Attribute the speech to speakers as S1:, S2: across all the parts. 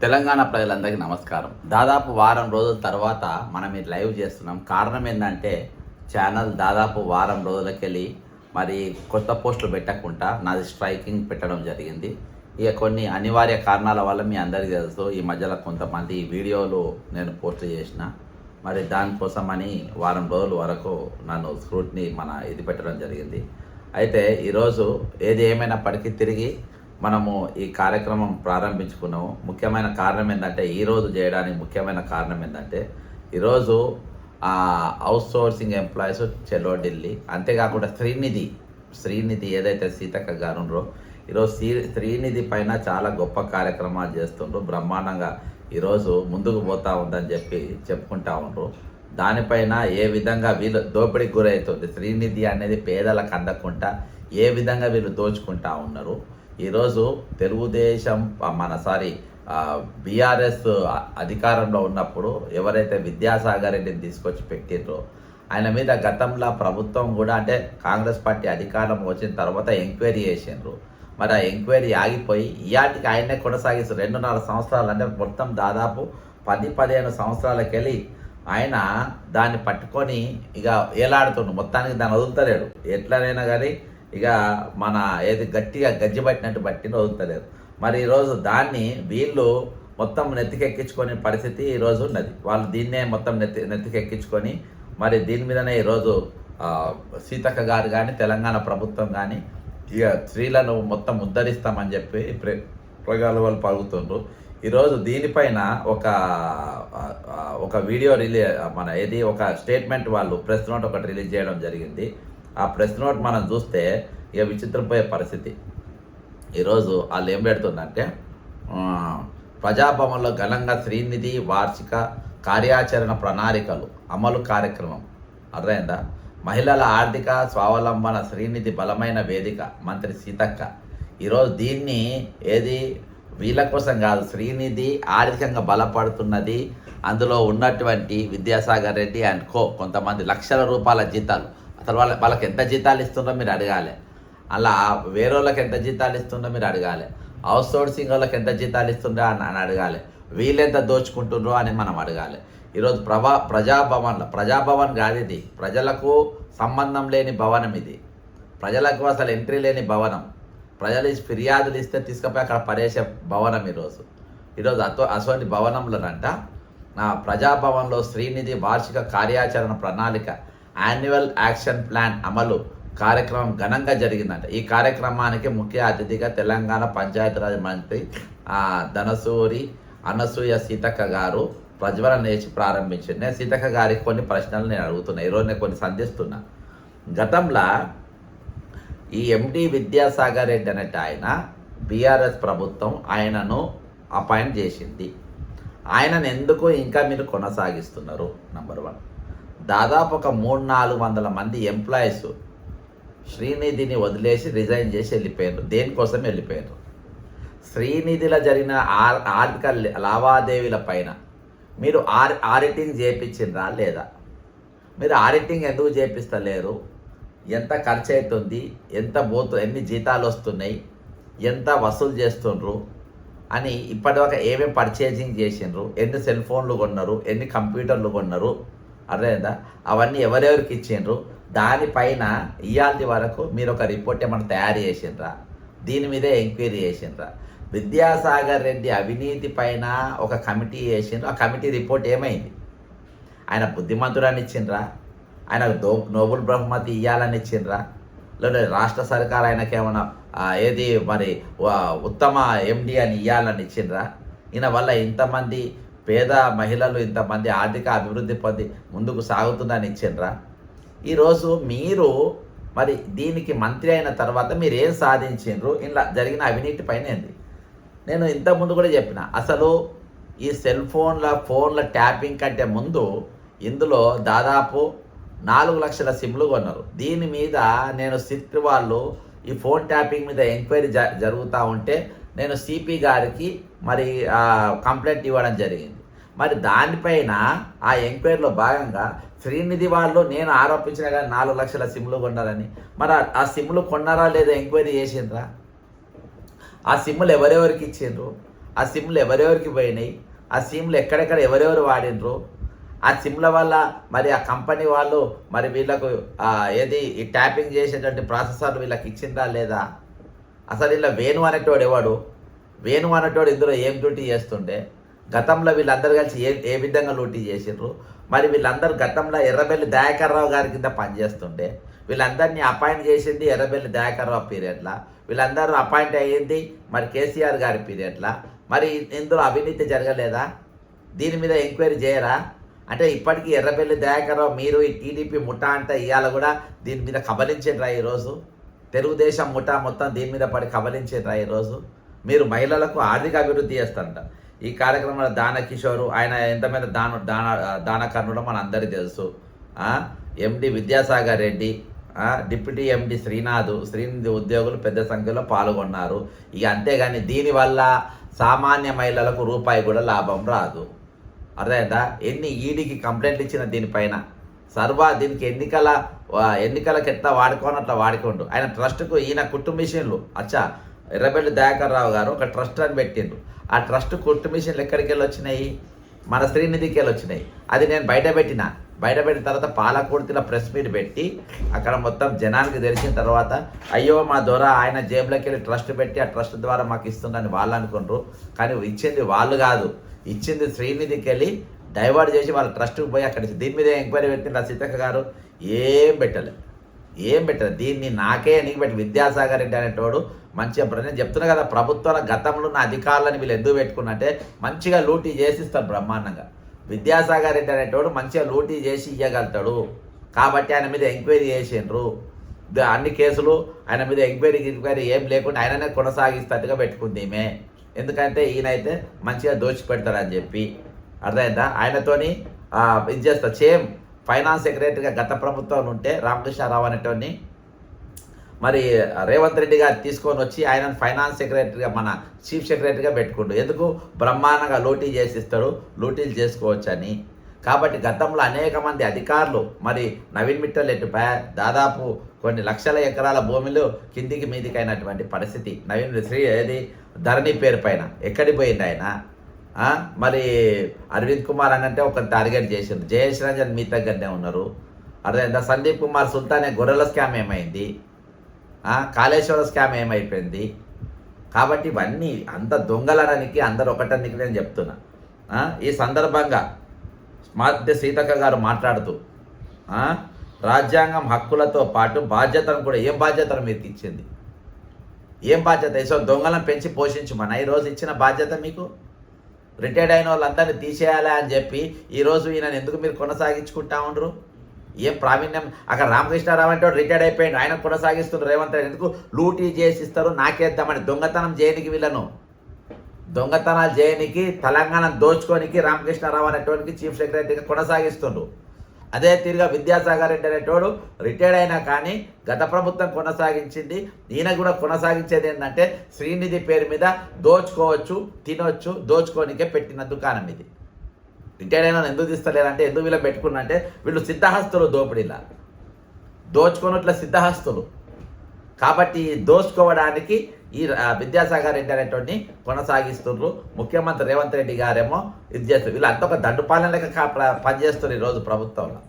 S1: తెలంగాణ ప్రజలందరికీ నమస్కారం. దాదాపు వారం రోజుల తర్వాత మనం ఈ లైవ్ చేస్తున్నాం. కారణం ఏంటంటే ఛానల్ దాదాపు వారం రోజులకెళ్ళి మరి కొత్త పోస్టులు పెట్టకుండా నాది స్ట్రైకింగ్ పెట్టడం జరిగింది. ఇక కొన్ని అనివార్య కారణాల వల్ల మీ అందరికీ తెలుసు, ఈ మధ్యలో కొంతమంది వీడియోలు నేను పోస్ట్ చేసిన, మరి దానికోసమని వారం రోజుల వరకు నన్ను స్క్రూట్ని ఇది పెట్టడం జరిగింది. అయితే ఈరోజు ఏది ఏమైనప్పటికీ తిరిగి మనము ఈ కార్యక్రమం ప్రారంభించుకున్నాము. ముఖ్యమైన కారణం ఏంటంటే, ఈరోజు చేయడానికి ముఖ్యమైన కారణం ఏంటంటే, ఈరోజు అవుట్ సోర్సింగ్ ఎంప్లాయీస్ చెలో ఢిల్లీ, అంతేకాకుండా శ్రీనిధి ఏదైతే సీతక్క గారు ఉన్నారో, ఈరోజు శ్రీనిధి పైన చాలా గొప్ప కార్యక్రమాలు చేస్తుండ్రు. బ్రహ్మాండంగా ఈరోజు ముందుకు పోతా ఉందని చెప్పుకుంటా ఉండ్రు. దానిపైన ఏ విధంగా వీళ్ళు దోపిడీకి గురవుతుంది, శ్రీనిధి అనేది పేదలకు అందకుండా ఏ విధంగా వీళ్ళు దోచుకుంటా ఉన్నారు. ఈరోజు తెలుగుదేశం బీఆర్ఎస్ అధికారంలో ఉన్నప్పుడు ఎవరైతే విద్యాసాగర్ రెడ్డిని తీసుకొచ్చి పెట్టిండ్రో, ఆయన మీద గతంలో ప్రభుత్వం కూడా, అంటే కాంగ్రెస్ పార్టీ అధికారం వచ్చిన తర్వాత ఎంక్వైరీ చేసిండ్రు. మరి ఆ ఎంక్వైరీ ఆగిపోయి ఇయాటికి ఆయనే కొనసాగిస్తారు. 2.5 సంవత్సరాలు, అంటే మొత్తం దాదాపు 10-15 సంవత్సరాలకెళ్ళి ఆయన దాన్ని పట్టుకొని ఇక ఏలాడుతుండు. మొత్తానికి దాన్ని వదులుతలేడు. ఎట్లనైనా కానీ ఇక ఏది గట్టిగా గజ్జి పట్టినట్టు పట్టిన వదులుతలేరు. మరి ఈరోజు దాన్ని వీళ్ళు మొత్తం నెత్తికెక్కించుకునే పరిస్థితి ఈరోజు ఉన్నది. వాళ్ళు దీన్నే మొత్తం నెత్తికెక్కించుకొని మరి దీని మీదనే ఈరోజు సీతక్క గారు కానీ తెలంగాణ ప్రభుత్వం కానీ ఇక స్త్రీలను మొత్తం ఉద్ధరిస్తామని చెప్పి ప్రగల్భాలు పలుకుతుండ్రు. ఈరోజు దీనిపైన ఒక వీడియో ఒక స్టేట్మెంట్ వాళ్ళు ప్రెస్ నోట్ ఒకటి రిలీజ్ చేయడం జరిగింది. ఆ ప్రెస్ నోట్ మనం చూస్తే ఇక విచిత్రపోయే పరిస్థితి. ఈరోజు వాళ్ళు ఏం పెడుతుందంటే, ప్రజాభవన్లో ఘనంగా శ్రీనిధి వార్షిక కార్యాచరణ ప్రణాళికలు అమలు కార్యక్రమం. అర్థమైందా? మహిళల ఆర్థిక స్వావలంబన శ్రీనిధి బలమైన వేదిక, మంత్రి సీతక్క. ఈరోజు దీన్ని వీళ్ళ కోసం కాదు, శ్రీనిధి ఆర్థికంగా బలపడుతున్నది. అందులో ఉన్నటువంటి విద్యాసాగర్ రెడ్డి అండ్ కొంతమంది లక్షల రూపాయల జీతాలు. అసలు వాళ్ళకి ఎంత జీతాలు ఇస్తుందో మీరు అడగాలి. అలా వేరే వాళ్ళకి ఎంత జీతాలు ఇస్తుందో మీరు అడగాలి. అవుట్ సోర్సింగ్ వాళ్ళకి ఎంత జీతాలు ఇస్తుందో అని అడగాలి. వీళ్ళెంత దోచుకుంటుండ్రో అని మనం అడగాలి. ఈరోజు ప్రజాభవన్ కాదు ఇది, ప్రజలకు సంబంధం లేని భవనం ఇది. ప్రజలకు అసలు ఎంట్రీ లేని భవనం. ప్రజలు ఫిర్యాదులు ఇస్తే తీసుకుపోయి అక్కడ పడేసే భవనం ఈరోజు అటువంటి భవనంలోనంట ప్రజాభవన్లో శ్రీనిధి వార్షిక కార్యాచరణ ప్రణాళిక యాన్యువల్ యాక్షన్ ప్లాన్ అమలు కార్యక్రమం ఘనంగా జరిగిందంట. ఈ కార్యక్రమానికి ముఖ్య అతిథిగా తెలంగాణ పంచాయతీరాజ్ మంత్రి ధనసూరి అనసూయ సీతక్క గారు ప్రజ్వలన చేసి ప్రారంభించింది. నేను సీతక్క గారికి కొన్ని ప్రశ్నలు నేను అడుగుతున్నా. ఈరోజు నేను కొన్ని సంధిస్తున్నా. గతంలో ఈ ఎండి విద్యాసాగర్ రెడ్డి అనేట ఆయన బీఆర్ఎస్ ప్రభుత్వం ఆయనను అపాయింట్ చేసింది. ఆయనను ఎందుకు ఇంకా మీరు కొనసాగిస్తున్నారు? నంబర్ 1. దాదాపు ఒక 300-400 మంది ఎంప్లాయీస్ శ్రీనిధిని వదిలేసి రిజైన్ చేసి వెళ్ళిపోయారు. దేనికోసం వెళ్ళిపోయారు? శ్రీనిధిలో జరిగిన ఆర్థిక లావాదేవీల పైన మీరు ఆడిటింగ్ చేయించిండ్రా లేదా? మీరు ఆడిటింగ్ ఎందుకు చేపిస్తలేరు? ఎంత ఖర్చు అవుతుంది, ఎన్ని జీతాలు వస్తున్నాయి, ఎంత వసూలు చేస్తుండ్రు అని ఇప్పటిదాకా ఏమేమి పర్చేజింగ్ చేసిండ్రు, ఎన్ని సెల్ ఫోన్లు కొన్నారు, ఎన్ని కంప్యూటర్లు కొన్నారు, అర్థమైందా? అవన్నీ ఎవరెవరికి ఇచ్చిండ్రు? దానిపైన ఇయాల్టి వరకు మీరు ఒక రిపోర్ట్ ఏమైనా తయారు చేసిండ్రా? దీని మీదే ఎంక్వైరీ చేసిండ్రా? విద్యాసాగర్ రెడ్డి అవినీతి పైన ఒక కమిటీ చేసిండ్రు. ఆ కమిటీ రిపోర్ట్ ఏమైంది? ఆయన బుద్ధిమంతుడని ఇచ్చిండ్రా? ఆయనకు నోబెల్ బహుమతి ఇవ్వాలని ఇచ్చిండ్రా? లేదా రాష్ట్ర సర్కార్ ఆయనకేమైనా ఉత్తమ ఎండి అని ఇవ్వాలని ఇచ్చిండ్రా? ఈయన వల్ల ఇంతమంది పేద మహిళలు, ఇంతమంది ఆర్థిక అభివృద్ధి పొంది ముందుకు సాగుతుందని ఇచ్చిండ్రా? ఈరోజు మీరు మరి దీనికి మంత్రి అయిన తర్వాత మీరు ఏం సాధించిండ్రు? ఇలా జరిగిన అవినీతి పైన ఏంది? నేను ఇంతకుముందు కూడా చెప్పిన, అసలు ఈ ఫోన్ల ట్యాపింగ్ కంటే ముందు ఇందులో దాదాపు 4 లక్షల సిమ్లు కొన్నారు. దీని మీద నేను సిట్ వాళ్ళు ఈ ఫోన్ ట్యాపింగ్ మీద ఎంక్వైరీ జరుగుతూ ఉంటే నేను సిపి గారికి మరి కంప్లైంట్ ఇవ్వడం జరిగింది. మరి దానిపైన ఆ ఎంక్వైరీలో భాగంగా శ్రీనిధి వాళ్ళు నేను ఆరోపించిన కానీ 4 లక్షల సిమ్లు కొన్నారని, మరి ఆ సిమ్లు కొన్నారా లేదా ఎంక్వైరీ చేసిండ్రా? ఆ సిమ్లు ఎవరెవరికి ఇచ్చిండ్రు? ఆ సిమ్లు ఎవరెవరికి పోయినాయి, ఆ సిమ్లు ఎక్కడెక్కడ ఎవరెవరు వాడినరు, ఆ సిమ్ల వల్ల మరి ఆ కంపెనీ వాళ్ళు మరి వీళ్ళకు ఏది ఈ ట్యాపింగ్ చేసేటువంటి ప్రాసెసర్ వీళ్ళకి ఇచ్చిందా లేదా, అసలు ఇలా వేణు అనేటోడు ఎవడు, వేణు అనేటోడు ఇందులో ఏం డ్యూటీ చేస్తుండే, గతంలో వీళ్ళందరూ కలిసి ఏ విధంగా లూటీ చేసిండ్రు, మరి వీళ్ళందరూ గతంలో ఎర్రబెల్లి దయాకర్ రావు గారి కింద పనిచేస్తుండే, వీళ్ళందరినీ అపాయింట్ చేసింది ఎర్రబెల్లి దయాకర్ రావు పీరియడ్లా, వీళ్ళందరూ అపాయింట్ అయ్యింది మరి కేసీఆర్ గారి పీరియడ్లా, మరి ఇందులో అవినీతి జరగలేదా, దీని మీద ఎంక్వైరీ చేయరా అంటే ఇప్పటికీ ఎర్రబెల్లి దయాకర్ రావు మీరు ఈ టీడీపీ ముఠా అంటే ఇవాళ కూడా దీని మీద కబలించేట్రా ఈరోజు, తెలుగుదేశం ముఠా మొత్తం దీని మీద పడి కబలించేట్రా ఈరోజు, మీరు మహిళలకు ఆర్థిక అభివృద్ధి చేస్తారంట. ఈ కార్యక్రమంలో దానకిషోరు ఆయన ఎంతమంది దానకర్ణుడో మన అందరికీ తెలుసు, ఎండి విద్యాసాగర్ రెడ్డి, డిప్యూటీ ఎండి శ్రీనిధి ఉద్యోగులు పెద్ద సంఖ్యలో పాల్గొన్నారు. ఇక అంతేగాని దీనివల్ల సామాన్య మహిళలకు రూపాయి కూడా లాభం రాదు. అర్థమైందా? ఎన్ని ఈడీకి కంప్లైంట్లు ఇచ్చిన దీనిపైన దీనికి ఎన్నికలకు ఎట్లా వాడుకోని అట్లా వాడుకోండు. ఆయన ట్రస్ట్కు ఈయన కుట్టు మిషన్లు ఎర్రబెల్లి దయాకర్ రావు గారు ఒక ట్రస్ట్ అని పెట్టిండ్రు. ఆ ట్రస్ట్ కుట్టు మిషన్లు ఎక్కడికి వెళ్ళి వచ్చినాయి, మన శ్రీనిధికి వెళ్ళి వచ్చినాయి. అది నేను బయటపెట్టిన తర్వాత పాలకుర్తిలో ప్రెస్ మీట్ పెట్టి అక్కడ మొత్తం జనానికి తెలిసిన తర్వాత అయ్యో మా ద్వారా ఆయన జేబులోకి వెళ్ళి ట్రస్ట్ పెట్టి ఆ ట్రస్ట్ ద్వారా మాకు ఇస్తుందని వాళ్ళు అనుకుంటారు. కానీ ఇచ్చింది వాళ్ళు కాదు, ఇచ్చింది శ్రీనిధికి వెళ్ళి డైవర్ట్ చేసి వాళ్ళ ట్రస్ట్కి పోయి అక్కడ దీని మీద ఎంక్వైరీ పెట్టిన సీతక్క గారు ఏం పెట్టలేదు. దీన్ని నాకే నీకు పెట్టి విద్యాసాగర్ రెడ్డి అనేటోడు మంచిగా నేను చెప్తున్నా కదా, ప్రభుత్వాల గతంలో ఉన్న అధికారులను వీళ్ళు ఎందుకు పెట్టుకున్నట్టే మంచిగా లూటీ చేసిస్తారు బ్రహ్మాండంగా. విద్యాసాగర్ రెడ్డి అనేటోడు మంచిగా లూటీ చేసి ఇవ్వగలుగుతాడు కాబట్టి ఆయన మీద ఎంక్వైరీ చేసిండ్రు. అన్ని కేసులు ఆయన మీద ఎంక్వైరీ ఏం లేకుండా ఆయననే కొనసాగిస్తట్టుగా పెట్టుకుంది ఈమె. ఎందుకంటే ఈయనైతే మంచిగా దోచిపెడతాడని చెప్పి అర్థమైందా. ఆయనతోని ఇది చేస్తా సేమ్ ఫైనాన్స్ సెక్రటరీగా గత ప్రభుత్వం ఉంటే రామకృష్ణారావు అనేటోని మరి రేవంత్ రెడ్డి గారు తీసుకొని వచ్చి ఆయన ఫైనాన్స్ సెక్రటరీగా మన చీఫ్ సెక్రటరీగా పెట్టుకుంటూ ఎందుకు బ్రహ్మాండంగా లూటీ చేసిస్తాడు, లూటీలు చేసుకోవచ్చు అని. కాబట్టి గతంలో అనేక మంది అధికారులు మరి నవీన్ మిట్టల్ ఎట్టుపై దాదాపు కొన్ని లక్షల ఎకరాల భూమిలో కిందికి మీదికి అయినటువంటి పరిస్థితి. నవీన్ ఏది ధరణి పేరు పైన ఎక్కడికి పోయింది ఆయన. మరి అరవింద్ కుమార్ అని అంటే ఒక టార్గెట్ చేసిండు, జయేష్ రంజన్ మీ దగ్గరనే ఉన్నారు. అర్థమైందా? సందీప్ కుమార్ సుల్తాన్ గొర్రెల స్కామ్ ఏమైంది, కాళేశ్వర స్కామ్ ఏమైపోయింది. కాబట్టి ఇవన్నీ అంత దొంగలడానికి అందరు ఒకటానికి నేను చెప్తున్నా. ఈ సందర్భంగా మాధ్య సీతక్క గారు మాట్లాడుతూ రాజ్యాంగం హక్కులతో పాటు బాధ్యతను కూడా ఏం బాధ్యతను మీకు ఇచ్చింది, ఏం బాధ్యత? సో దొంగలను పెంచి పోషించమని ఈరోజు ఇచ్చిన బాధ్యత మీకు రిటైర్డ్ అయిన వాళ్ళందరినీ తీసేయాలి అని చెప్పి ఈరోజు ఈయనను ఎందుకు మీరు కొనసాగించుకుంటా ఉండరు? ఏం ప్రావీణ్యం? అక్కడ రామకృష్ణారావు అంటే రిటైర్డ్ అయిపోయింది, ఆయన కొనసాగిస్తున్నారు. రేవంత్ రెడ్డి ఎందుకు లూటీ చేసిస్తారు, నాకేద్దామని దొంగతనం చేయనికి వీళ్ళను దొంగతనాలు చేయనికి తెలంగాణ దోచుకోనికి రామకృష్ణారావు అనేటోనికి చీఫ్ సెక్రటరీగా కొనసాగిస్తుండ్రు. అదే తీరుగా విద్యాసాగర్ రెడ్డి అనేటోడు రిటైర్డ్ అయినా కానీ గత ప్రభుత్వం కొనసాగించింది, ఈయన కూడా కొనసాగించేది ఏంటంటే శ్రీనిధి పేరు మీద దోచుకోవచ్చు, తినొచ్చు, దోచుకోనికే పెట్టిన దుకాణం ఇది. రిటైర్డ్ అయినా ఎందుకు తీస్తలేరంటే ఎందుకు వీళ్ళు పెట్టుకున్నంటే వీళ్ళు సిద్ధహస్తులు, దోపిడీలా దోచుకోనట్ల సిద్ధహస్తులు. కాబట్టి దోచుకోవడానికి ఈ విద్యాసాగర్ రెడ్డి అనేటువంటి కొనసాగిస్తున్నారు. ముఖ్యమంత్రి రేవంత్ రెడ్డి గారేమో ఇది చేస్తారు. వీళ్ళంతా ఒక దండుపాలన లెక్క పనిచేస్తున్నారు ఈరోజు ప్రభుత్వంలో.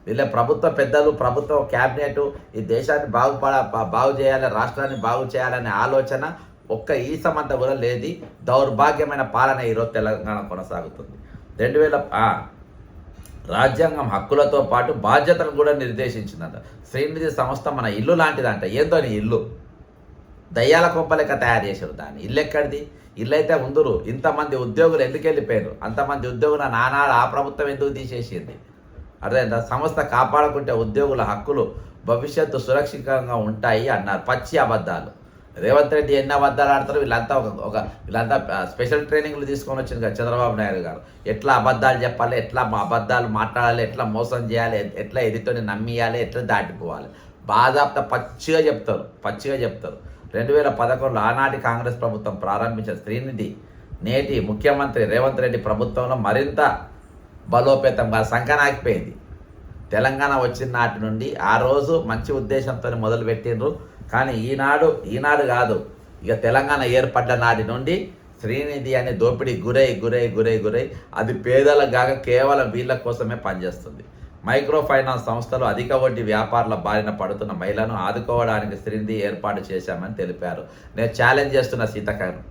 S1: వీళ్ళ ప్రభుత్వ పెద్దలు, ప్రభుత్వ క్యాబినెట్ ఈ దేశాన్ని బాగు చేయాలి, రాష్ట్రాన్ని బాగు చేయాలనే ఆలోచన ఒక్క ఈసమంతా కూడా లేదు. దౌర్భాగ్యమైన పాలన ఈరోజు తెలంగాణ కొనసాగుతుంది. 2000 రాజ్యాంగం హక్కులతో పాటు బాధ్యతను కూడా నిర్దేశించిందంట. శ్రీనిధి సంస్థ మన ఇల్లు లాంటిదంట. ఏందో నీ ఇల్లు దయ్యాల కొంప లెక్క తయారు చేశారు దాన్ని. ఇల్లు ఎక్కడిది? ఇల్లు అయితే ఉందరు. ఇంతమంది ఉద్యోగులు ఎందుకు వెళ్ళిపోయారు? అంతమంది ఉద్యోగుల నానాడు ఆ ప్రభుత్వం ఎందుకు తీసేసింది? అర్థమైందా? సంస్థ కాపాడుకుంటే ఉద్యోగుల హక్కులు భవిష్యత్తు సురక్షితంగా ఉంటాయి అన్నారు. పచ్చి అబద్ధాలు. రేవంత్ రెడ్డి ఎన్ని అబద్ధాలు ఆడతారు. వీళ్ళంతా స్పెషల్ ట్రైనింగ్లు తీసుకొని వచ్చింది కదా చంద్రబాబు నాయుడు గారు. ఎట్లా అబద్ధాలు చెప్పాలి, ఎట్లా అబద్ధాలు మాట్లాడాలి, ఎట్లా మోసం చేయాలి, ఎట్లా ఎదుటిని నమ్మియాలి, ఎట్లా దాటిపోవాలి, బాధాప్త పచ్చిగా చెప్తారు. 2011లో ఆనాటి కాంగ్రెస్ ప్రభుత్వం ప్రారంభించిన శ్రీనిధి నేటి ముఖ్యమంత్రి రేవంత్ రెడ్డి ప్రభుత్వంలో మరింత బలోపేతంగా సంకనాకిపోయింది. తెలంగాణ వచ్చిన నాటి నుండి ఆ రోజు మంచి ఉద్దేశంతో మొదలుపెట్టిండ్రు. కానీ ఈనాడు కాదు, ఇక తెలంగాణ ఏర్పడ్డ నాటి నుండి శ్రీనిధి అనే దోపిడీ గురై అది పేదలకు కాక కేవలం వీళ్ళ కోసమే పనిచేస్తుంది. మైక్రో ఫైనాన్స్ సంస్థలు అధిక వడ్డీ వ్యాపారుల బారిన పడుతున్న మహిళలను ఆదుకోవడానికి శ్రీనిధి ఏర్పాటు చేశామని తెలిపారు. నేను ఛాలెంజ్ చేస్తున్న సీతక్కను,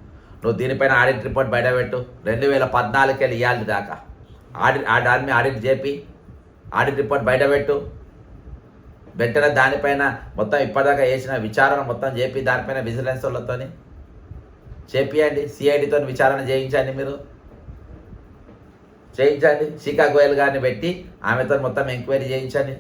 S1: నువ్వు దీనిపైన ఆడిట్ రిపోర్ట్ బయటపెట్టు. 2014 ఇవ్వాలి దాకా ఆడిట్ చేపి ఆడిట్ రిపోర్ట్ బయటపెట్టు. వెంటనే దానిపైన మొత్తం ఇప్పటిదాకా వేసిన విచారణ మొత్తం చేపి దానిపైన విజిలెన్స్ వాళ్ళతో చేపియండి. సిఐడితో విచారణ చేయించండి, మీరు చేయించండి. శిఖా గోయల్ గారిని పెట్టి ఆమెతో మొత్తం ఎంక్వైరీ చేయించండి.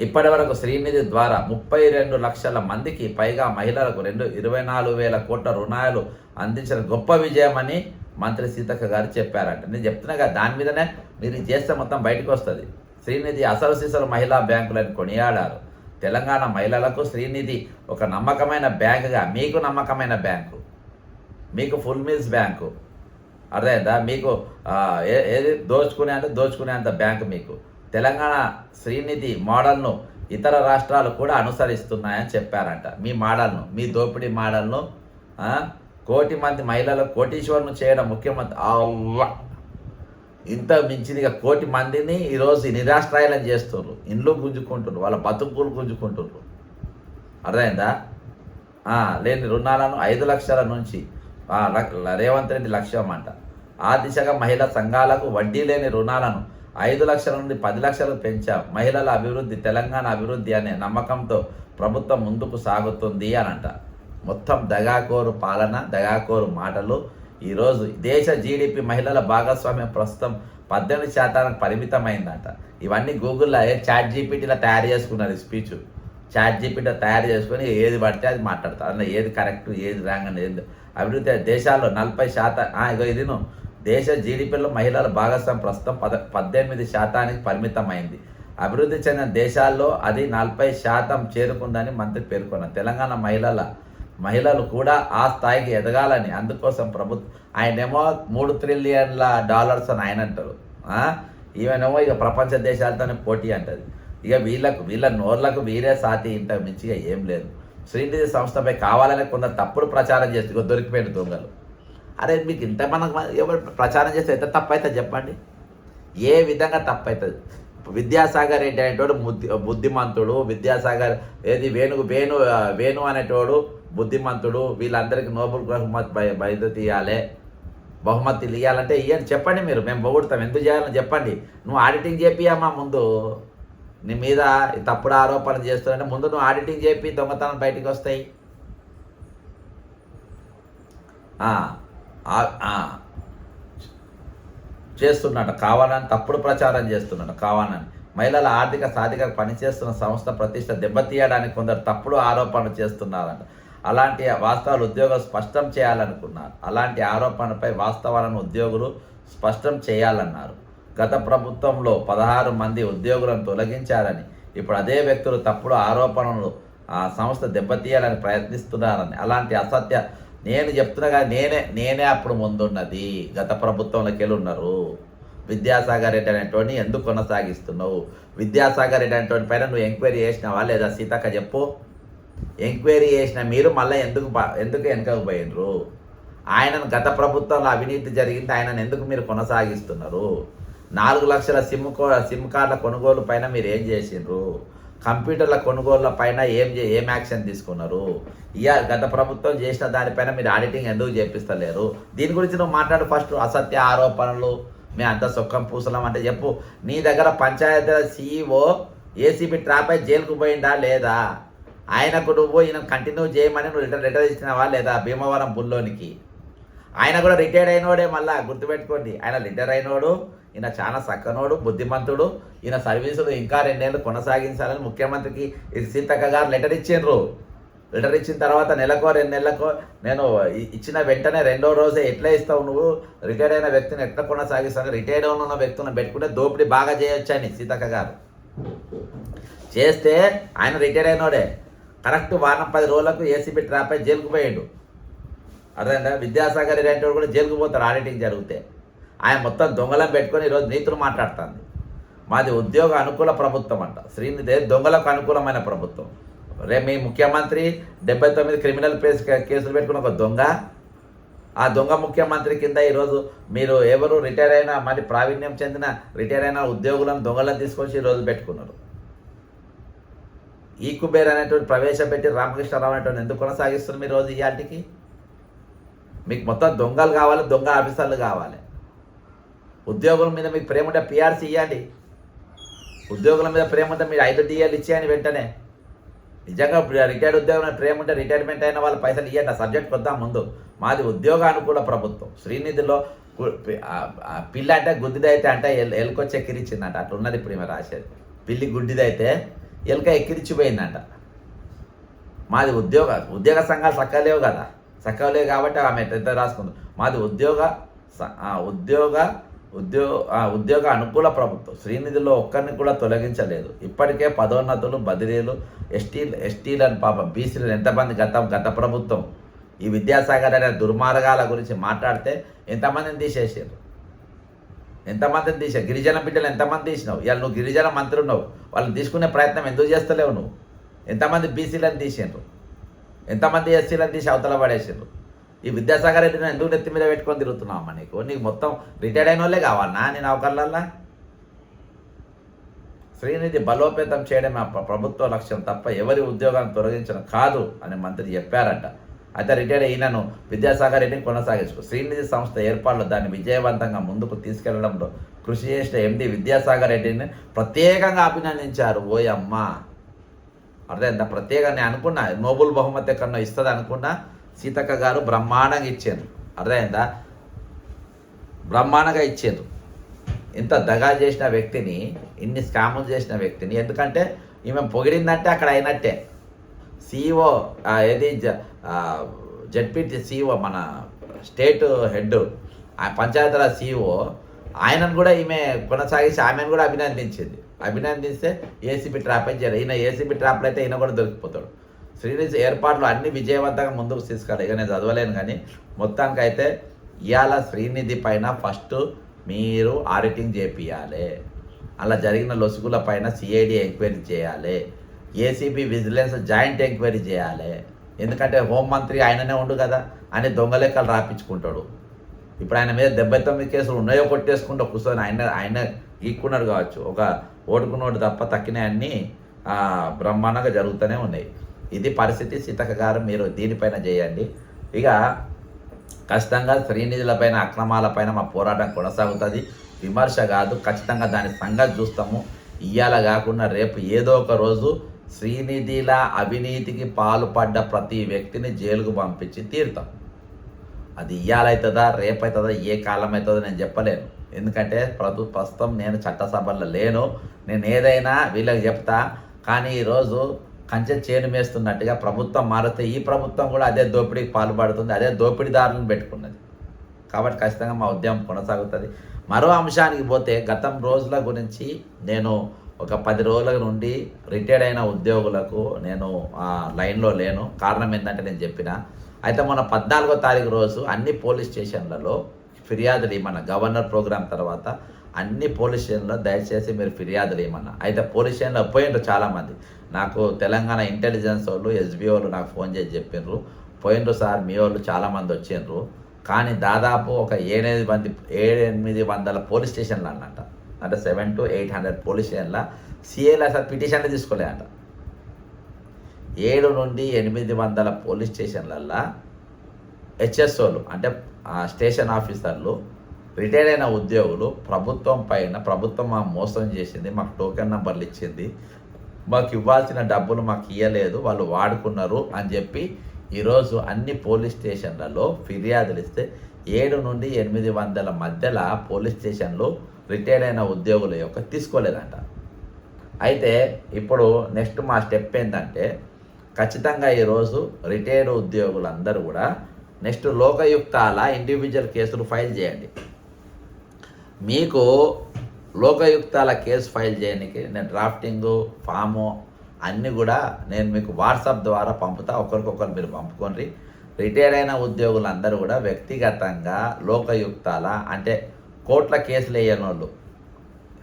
S1: ఇప్పటి వరకు శ్రీనిధి ద్వారా 32 లక్షల మందికి పైగా మహిళలకు 24,000 కోట్ల రుణాలు అందించిన గొప్ప విజయమని మంత్రి సీతక్క గారు చెప్పారంట. నేను చెప్తున్నా కదా, దాని మీదనే మీరు చేస్తే మొత్తం బయటకు వస్తుంది. శ్రీనిధి అసలు సిసలు మహిళా బ్యాంకులను కొనియాడారు. తెలంగాణ మహిళలకు శ్రీనిధి ఒక నమ్మకమైన బ్యాంకుగా, మీకు నమ్మకమైన బ్యాంకు, మీకు ఫుల్ మీల్స్ బ్యాంకు, అర్థమైందా? మీకు ఏది దోచుకునేంత బ్యాంకు మీకు. తెలంగాణ శ్రీనిధి మోడల్ను ఇతర రాష్ట్రాలు కూడా అనుసరిస్తున్నాయని చెప్పారంట. మీ మోడల్ను, మీ దోపిడీ మోడల్ను 1 కోటి మంది మహిళలకు కోటీశ్వరును చేయడం ముఖ్యమంత్రి ఇంత మించిదిగా 1 కోటి మందిని ఈరోజు నిరాశ్రయాలను చేస్తున్నారు. ఇండ్లు గుంజుకుంటున్నారు, వాళ్ళ బతుకులు గుంజుకుంటున్నారు. అర్థమైందా? లేని రుణాలను 5 లక్షల నుంచి రేవంత్ రెడ్డి లక్ష్యం అంట. ఆ దిశగా మహిళా సంఘాలకు వడ్డీ లేని రుణాలను 5 లక్షల నుండి 10 లక్షలకు పెంచాం. మహిళల అభివృద్ధి, తెలంగాణ అభివృద్ధి అనే నమ్మకంతో ప్రభుత్వం ముందుకు సాగుతుంది అనంట. మొత్తం దగాకోరు పాలన, దగాకోరు మాటలు. ఈరోజు దేశ జీడిపి మహిళల భాగస్వామ్యం ప్రస్తుతం 18% పరిమితమైందంట. ఇవన్నీ గూగుల్లో చాట్ జీపీటీలో తయారు చేసుకున్నారు. స్పీచ్ చాట్ జీపీటీలో తయారు చేసుకొని ఏది పడితే అది మాట్లాడతారు. అందులో ఏది కరెక్ట్, ఏది రాంగ్ అనేది. అభివృద్ధి దేశాల్లో 40% ఇది దేశ జీడిపిలో మహిళల భాగస్వామ్యం ప్రస్తుతం 18% పరిమితమైంది. అభివృద్ధి చెందిన దేశాల్లో అది 40% చేరుకుందని మంత్రి పేర్కొన్నారు. తెలంగాణ మహిళలు కూడా ఆ స్థాయికి ఎదగాలని, అందుకోసం ఆయనేమో $3 ట్రిలియన్ల అని ఆయన అంటారు. ఈమెనేమో ఇక ప్రపంచ దేశాలతోనే పోటీ అంటది. ఇక వీళ్ళ నోర్లకు వీరే సాటి, ఇంత మించిగా ఏం లేదు. శ్రీనిధి సంస్థపై కావాలని కొందరు తప్పుడు ప్రచారం చేస్తే దొరికిపోయిన దొంగలు. అరే మీకు ఇంత మనకు ఎవరు ప్రచారం చేస్తే ఎంత తప్పు అవుతుంది చెప్పండి? ఏ విధంగా తప్పు అవుతుంది? విద్యాసాగర్ రెడ్డి అనేటోడు బుద్ధిమంతుడు, విద్యాసాగర్ ఏది వేణు అనేటోడు బుద్ధిమంతుడు. వీళ్ళందరికీ నోబెల్ బహుమతి ఇవ్వాలంటే ఇవ్వండి, చెప్పండి. మీరు మేము పొగుడతాం, ఎందుకు చేయాలని చెప్పండి. నువ్వు ఆడిటింగ్ చేపియమ్మా ముందు. నీ మీద తప్పుడు ఆరోపణలు చేస్తున్నారంటే ముందు నువ్వు ఆడిటింగ్ చేపి దొంగతనం బయటికి వస్తాయి. చేస్తున్నట్టు కావాలని తప్పుడు ప్రచారం చేస్తున్నట్టు కావాలని. మహిళల ఆర్థిక సాధికార పనిచేస్తున్న సంస్థ ప్రతిష్ట దెబ్బతీయడానికి కొందరు తప్పుడు ఆరోపణలు చేస్తున్నారంట. అలాంటి వాస్తవాలు ఉద్యోగులు స్పష్టం చేయాలనుకున్నారు. అలాంటి ఆరోపణపై వాస్తవాలను ఉద్యోగులు స్పష్టం చేయాలన్నారు. గత ప్రభుత్వంలో 16 మంది ఉద్యోగులను తొలగించారని, ఇప్పుడు అదే వ్యక్తులు తప్పుడు ఆరోపణలు సంస్థ దెబ్బతీయాలని ప్రయత్నిస్తున్నారని, అలాంటి అసత్య నేను చెప్తున్నా కానీ నేనే అప్పుడు ముందున్నది. గత ప్రభుత్వంలోకి వెళ్ళి ఉన్నారు. విద్యాసాగర్ రెడ్డి అనేటువంటి ఎందుకు కొనసాగిస్తున్నావు? విద్యాసాగర్ రెడ్డి అనేటువంటి పైన నువ్వు ఎంక్వైరీ చేసినావా లేదా సీతక్క చెప్పు? ఎంక్వైరీ చేసిన మీరు మళ్ళీ ఎందుకు వెనకకు పోయినరు? ఆయనను గత ప్రభుత్వంలో అవినీతి జరిగింది, ఆయనను ఎందుకు మీరు కొనసాగిస్తున్నారు? 4 లక్షల సిమ్ కార్డుల కొనుగోలు పైన మీరు ఏం చేసిండ్రు? కంప్యూటర్ల కొనుగోళ్ల పైన ఏం యాక్షన్ తీసుకున్నారు? గత ప్రభుత్వం చేసిన దానిపైన మీరు ఆడిటింగ్ ఎందుకు చేపిస్తలేరు? దీని గురించి నువ్వు మాట్లాడు ఫస్ట్. అసత్య ఆరోపణలు మేము అంత సొక్కం పూసలం అంటే చెప్పు. నీ దగ్గర పంచాయతీ CEO ఏసీబీ ట్రాప్ అయి జైలుకు పోయిందా లేదా? ఆయనకు నువ్వు ఈయన కంటిన్యూ చేయమని నువ్వు లెటర్ ఇచ్చినావా లేదా? భీమవరం బుల్లోనికి ఆయన కూడా రిటైర్డ్ అయినోడే. మళ్ళీ గుర్తుపెట్టుకోండి, ఆయన రిటైర్ అయినోడు. ఈయన చాలా చక్కనోడు, బుద్ధిమంతుడు. ఈయన సర్వీసులు ఇంకా 2 ఏళ్ళు కొనసాగించాలని ముఖ్యమంత్రికి సీతక్క గారు లెటర్ ఇచ్చిండ్రు. లెటర్ ఇచ్చిన తర్వాత నెలకో 2 నెలలకో నేను ఇచ్చిన వెంటనే 2వ రోజే ఎట్లా ఇస్తావు నువ్వు? రిటైర్డ్ అయిన వ్యక్తిని ఎట్లా కొనసాగిస్తావు? రిటైర్డ్ ఉన్న వ్యక్తులను పెట్టుకుంటే దోపిడీ బాగా చేయొచ్చని సీతక్క గారు చేస్తే, ఆయన రిటైర్డ్ అయినోడే. కరెక్ట్ వారం 10 రోజులకు ఏసీబీ ట్రాప్ అయి జైలుకు పోయాడు. అర్థమైందా? విద్యాసాగర్ రెడ్డి కూడా జైలుకు పోతారు ఆడిటింగ్ జరిగితే. ఆయన మొత్తం దొంగలను పెట్టుకొని ఈరోజు నీతులు మాట్లాడుతుంది. మాది ఉద్యోగ అనుకూల ప్రభుత్వం అంట. శ్రీనిధి దొంగలకు అనుకూలమైన ప్రభుత్వం. రేపు మీ ముఖ్యమంత్రి 79 క్రిమినల్ కేసులు పెట్టుకున్న ఒక దొంగ. ఆ దొంగ ముఖ్యమంత్రి కింద ఈరోజు మీరు ఎవరు రిటైర్ అయినా మరి ప్రావీణ్యం చెందిన రిటైర్ అయిన ఉద్యోగులను దొంగలను తీసుకొచ్చి ఈరోజు పెట్టుకున్నారు. ఈ కుబేర్ అనేటువంటి ప్రవేశపెట్టి రామకృష్ణారావు అనేటువంటి ఎందుకు కొనసాగిస్తున్నారు మీరు రోజు ఇయాటికి? మీకు మొత్తం దొంగలు కావాలి, దొంగ ఆఫీసర్లు కావాలి. ఉద్యోగుల మీద మీకు ప్రేమ ఉంటే పిఆర్సీ ఇవ్వండి. ఉద్యోగుల మీద ప్రేమ ఉంటే మీరు 5 DL ఇచ్చేయండి వెంటనే. నిజంగా రిటైర్డ్ ఉద్యోగం ప్రేమ ఉంటే రిటైర్మెంట్ అయిన వాళ్ళ పైసలు ఇవ్వండి. ఆ సబ్జెక్ట్ వద్దాం ముందు. మాది ఉద్యోగ అనుకూల ప్రభుత్వం. శ్రీనిధిలో పిల్లి అంటే గుడ్డిదైతే అంటే ఎలుకొచ్చి ఎక్కిరిచ్చిందంట. అట్లా ఉన్నది ఇప్పుడు ఈమె రాసేది. పిల్లి గుడ్డిదైతే ఎలుక ఎక్కిరిచ్చిపోయిందంట. మాది ఉద్యోగ సంఘాలు చక్కలేవు కదా, చక్కలేవు కాబట్టి ఆమె ఎంత రాసుకుంది. మాది ఉద్యోగ అనుకూల ప్రభుత్వం. శ్రీనిధిలో ఒక్కరిని కూడా తొలగించలేదు. ఇప్పటికే పదోన్నతులు, బదిలీలు, ఎస్టీలను పాపం బీసీలను ఎంతమంది గత ప్రభుత్వం ఈ విద్యాసాగర్ అనే దుర్మార్గాల గురించి మాట్లాడితే ఎంతమందిని తీసేసారు, గిరిజన బిడ్డలు ఎంతమంది తీసినావు? ఇవాళ నువ్వు గిరిజన మంత్రి ఉన్నావు, వాళ్ళని తీసుకునే ప్రయత్నం ఎందుకు చేస్తలేవు నువ్వు? ఎంతమంది బీసీలను తీసిండ్రు, ఎంతమంది ఎస్సీలను తీసి అవతల పడేసిండ్రు? ఈ విద్యాసాగర్ రెడ్డిని ఎందుకు నెత్తి మీద పెట్టుకొని తిరుగుతున్నావమ్మా? నీకు మొత్తం రిటైర్డ్ అయిన వాళ్ళే కావాలన్నా నేను అవకర్లల్లా? శ్రీనిధి బలోపేతం చేయడం మా ప్రభుత్వ లక్ష్యం తప్ప ఎవరి ఉద్యోగాన్ని తొలగించడం కాదు అని మంత్రి చెప్పారట. అయితే రిటైర్డ్ అయినను విద్యాసాగర్ రెడ్డిని కొనసాగించుకో. శ్రీనిధి సంస్థ ఏర్పాట్లు దాన్ని విజయవంతంగా ముందుకు తీసుకెళ్లడంలో కృషి చేసిన ఎండి విద్యాసాగర్ రెడ్డిని ప్రత్యేకంగా అభినందించారు. ఓయమ్మ అర్థమైందా? ప్రత్యేకంగా నేను అనుకున్నా నోబెల్ బహుమతి ఎక్కడో ఇస్తుంది అనుకున్నా. సీతక్క గారు బ్రహ్మాండంగా ఇచ్చారు. అర్థమైందా? బ్రహ్మాండంగా ఇచ్చారు. ఇంత దగా చేసిన వ్యక్తిని, ఇన్ని స్కాములు చేసిన వ్యక్తిని, ఎందుకంటే ఈమె పొగిడిందంటే అక్కడ అయినట్టే. CEO ఏది జడ్పీటీ CEO మన స్టేట్ హెడ్ పంచాయతీరాజ్ CEO ఆయనను కూడా ఈమె కొనసాగించి ఆమెను కూడా అభినందిస్తే ఏసీబీ ట్రాప్ అని చేయాలి. ఈయన ఏసీబీ ట్రాప్లో అయితే ఈయన కూడా దొరికిపోతాడు. శ్రీనిధి ఏర్పాట్లు అన్ని విజయవంతంగా ముందుకు తీసుకెళ్ళాలి. ఇక నేను చదవలేను కానీ మొత్తానికైతే ఇవాళ శ్రీనిధి పైన ఫస్ట్ మీరు ఆడిటింగ్ చేపియాలి. అలా జరిగిన లొసుగుల పైన CID ఎంక్వైరీ చేయాలి. ఏసీబీ విజిలెన్స్ జాయింట్ ఎంక్వైరీ చేయాలి. ఎందుకంటే హోంమంత్రి ఆయననే ఉండు కదా అని దొంగ లెక్కలు రాపించుకుంటాడు. ఇప్పుడు ఆయన మీద 79 కేసులు ఉన్నాయో కొట్టేసుకుంటూ కూర్చొని ఆయన గీక్కున్నాడు కావచ్చు. ఒక ఓటుకున్నోడు తప్ప తక్కిన అన్నీ బ్రహ్మాండంగా జరుగుతూనే ఉన్నాయి. ఇది పరిస్థితి. సీతక్క గారు మీరు దీనిపైన చేయండి. ఇక ఖచ్చితంగా శ్రీనిధులపైన అక్రమాలపైన మా పోరాటం కొనసాగుతుంది. విమర్శ కాదు, ఖచ్చితంగా దాని సంగతి చూస్తాము. ఇయ్యాల కాకుండా రేపు ఏదో ఒక రోజు శ్రీనిధిల అవినీతికి పాల్పడ్డ ప్రతి వ్యక్తిని జైలుకు పంపించి తీరుతాం. అది ఇయ్యాలవుతుందా రేపవుతుందా ఏ కాలం అవుతుందో నేను చెప్పలేను. ఎందుకంటే ప్రస్తుతం నేను చట్టసభల్లో లేను. నేను ఏదైనా వీళ్ళకి చెప్తా. కానీ ఈరోజు కంచె చేను మేస్తున్నట్టుగా ప్రభుత్వం మారితే ఈ ప్రభుత్వం కూడా అదే దోపిడీకి పాల్పడుతుంది, అదే దోపిడీదారులను పెట్టుకున్నది. కాబట్టి ఖచ్చితంగా మా ఉద్యమం కొనసాగుతుంది. మరో అంశానికి పోతే గతం రోజుల గురించి నేను ఒక 10 రోజుల నుండి రిటైర్డ్ అయిన ఉద్యోగులకు నేను లైన్లో లేను. కారణం ఏంటంటే నేను చెప్పిన అయితే మొన్న 14వ తారీఖు రోజు అన్ని పోలీస్ స్టేషన్లలో ఫిర్యాదులు ఇవ్వమన్నా. గవర్నర్ ప్రోగ్రాం తర్వాత అన్ని పోలీస్ స్టేషన్లో దయచేసి మీరు ఫిర్యాదులు ఇవ్వమన్నా. అయితే పోలీస్ స్టేషన్లో పోయిండ్రు చాలామంది. నాకు తెలంగాణ ఇంటెలిజెన్స్ వాళ్ళు SB వాళ్ళు నాకు ఫోన్ చేసి చెప్పిండ్రు, పోయిండ్రు సార్ మీ వాళ్ళు చాలామంది వచ్చిండ్రు. కానీ దాదాపు ఒక 700-800 పోలీస్ స్టేషన్లు అన్నట్ట. అంటే 700 to 800 పోలీస్ స్టేషన్ల CAలు అసలు పిటిషన్లు తీసుకోలేదంట. 700 నుండి 800 పోలీస్ స్టేషన్లల్లో HSOలు అంటే స్టేషన్ ఆఫీసర్లు, రిటైర్డ్ అయిన ఉద్యోగులు ప్రభుత్వం మాకు మోసం చేసింది, మాకు టోకెన్ నెంబర్లు ఇచ్చింది, మాకు ఇవ్వాల్సిన డబ్బులు మాకు ఇవ్వలేదు, వాళ్ళు వాడుకున్నారు అని చెప్పి ఈరోజు అన్ని పోలీస్ స్టేషన్లలో ఫిర్యాదులు ఇస్తే 700 నుండి 800 మధ్యలో పోలీస్ స్టేషన్లు రిటైర్డ్ అయిన ఉద్యోగుల యొక్క తీసుకోలేదంట. అయితే ఇప్పుడు నెక్స్ట్ మా స్టెప్ ఏంటంటే ఖచ్చితంగా ఈరోజు రిటైర్డ్ ఉద్యోగులందరూ కూడా నెక్స్ట్ లోకయుక్తాల ఇండివిజువల్ కేసులు ఫైల్ చేయండి. మీకు లోకయుక్తాల కేసు ఫైల్ చేయడానికి నేను డ్రాఫ్టింగు ఫాము అన్నీ కూడా నేను మీకు వాట్సాప్ ద్వారా పంపుతా. ఒకరికొకరు మీరు పంపుకోండి. రిటైర్ అయిన ఉద్యోగులందరూ కూడా వ్యక్తిగతంగా లోకయుక్తాల అంటే కోర్టుల కేసులు వేయని వాళ్ళు,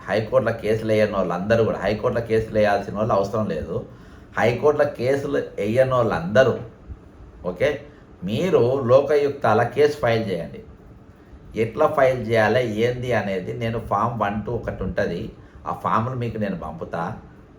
S1: హైకోర్టుల కేసులు వేయని వాళ్ళు అందరూ కూడా హైకోర్టుల కేసులు వేయాల్సిన వాళ్ళు అవసరం లేదు. హైకోర్టులో కేసులు వేయని వాళ్ళందరూ ఓకే, మీరు లోకయుక్తాల కేసు ఫైల్ చేయండి. ఎట్లా ఫైల్ చేయాలి ఏంది అనేది నేను ఫామ్ 1 ఒకటి ఉంటుంది, ఆ ఫామ్ను మీకు నేను పంపుతా.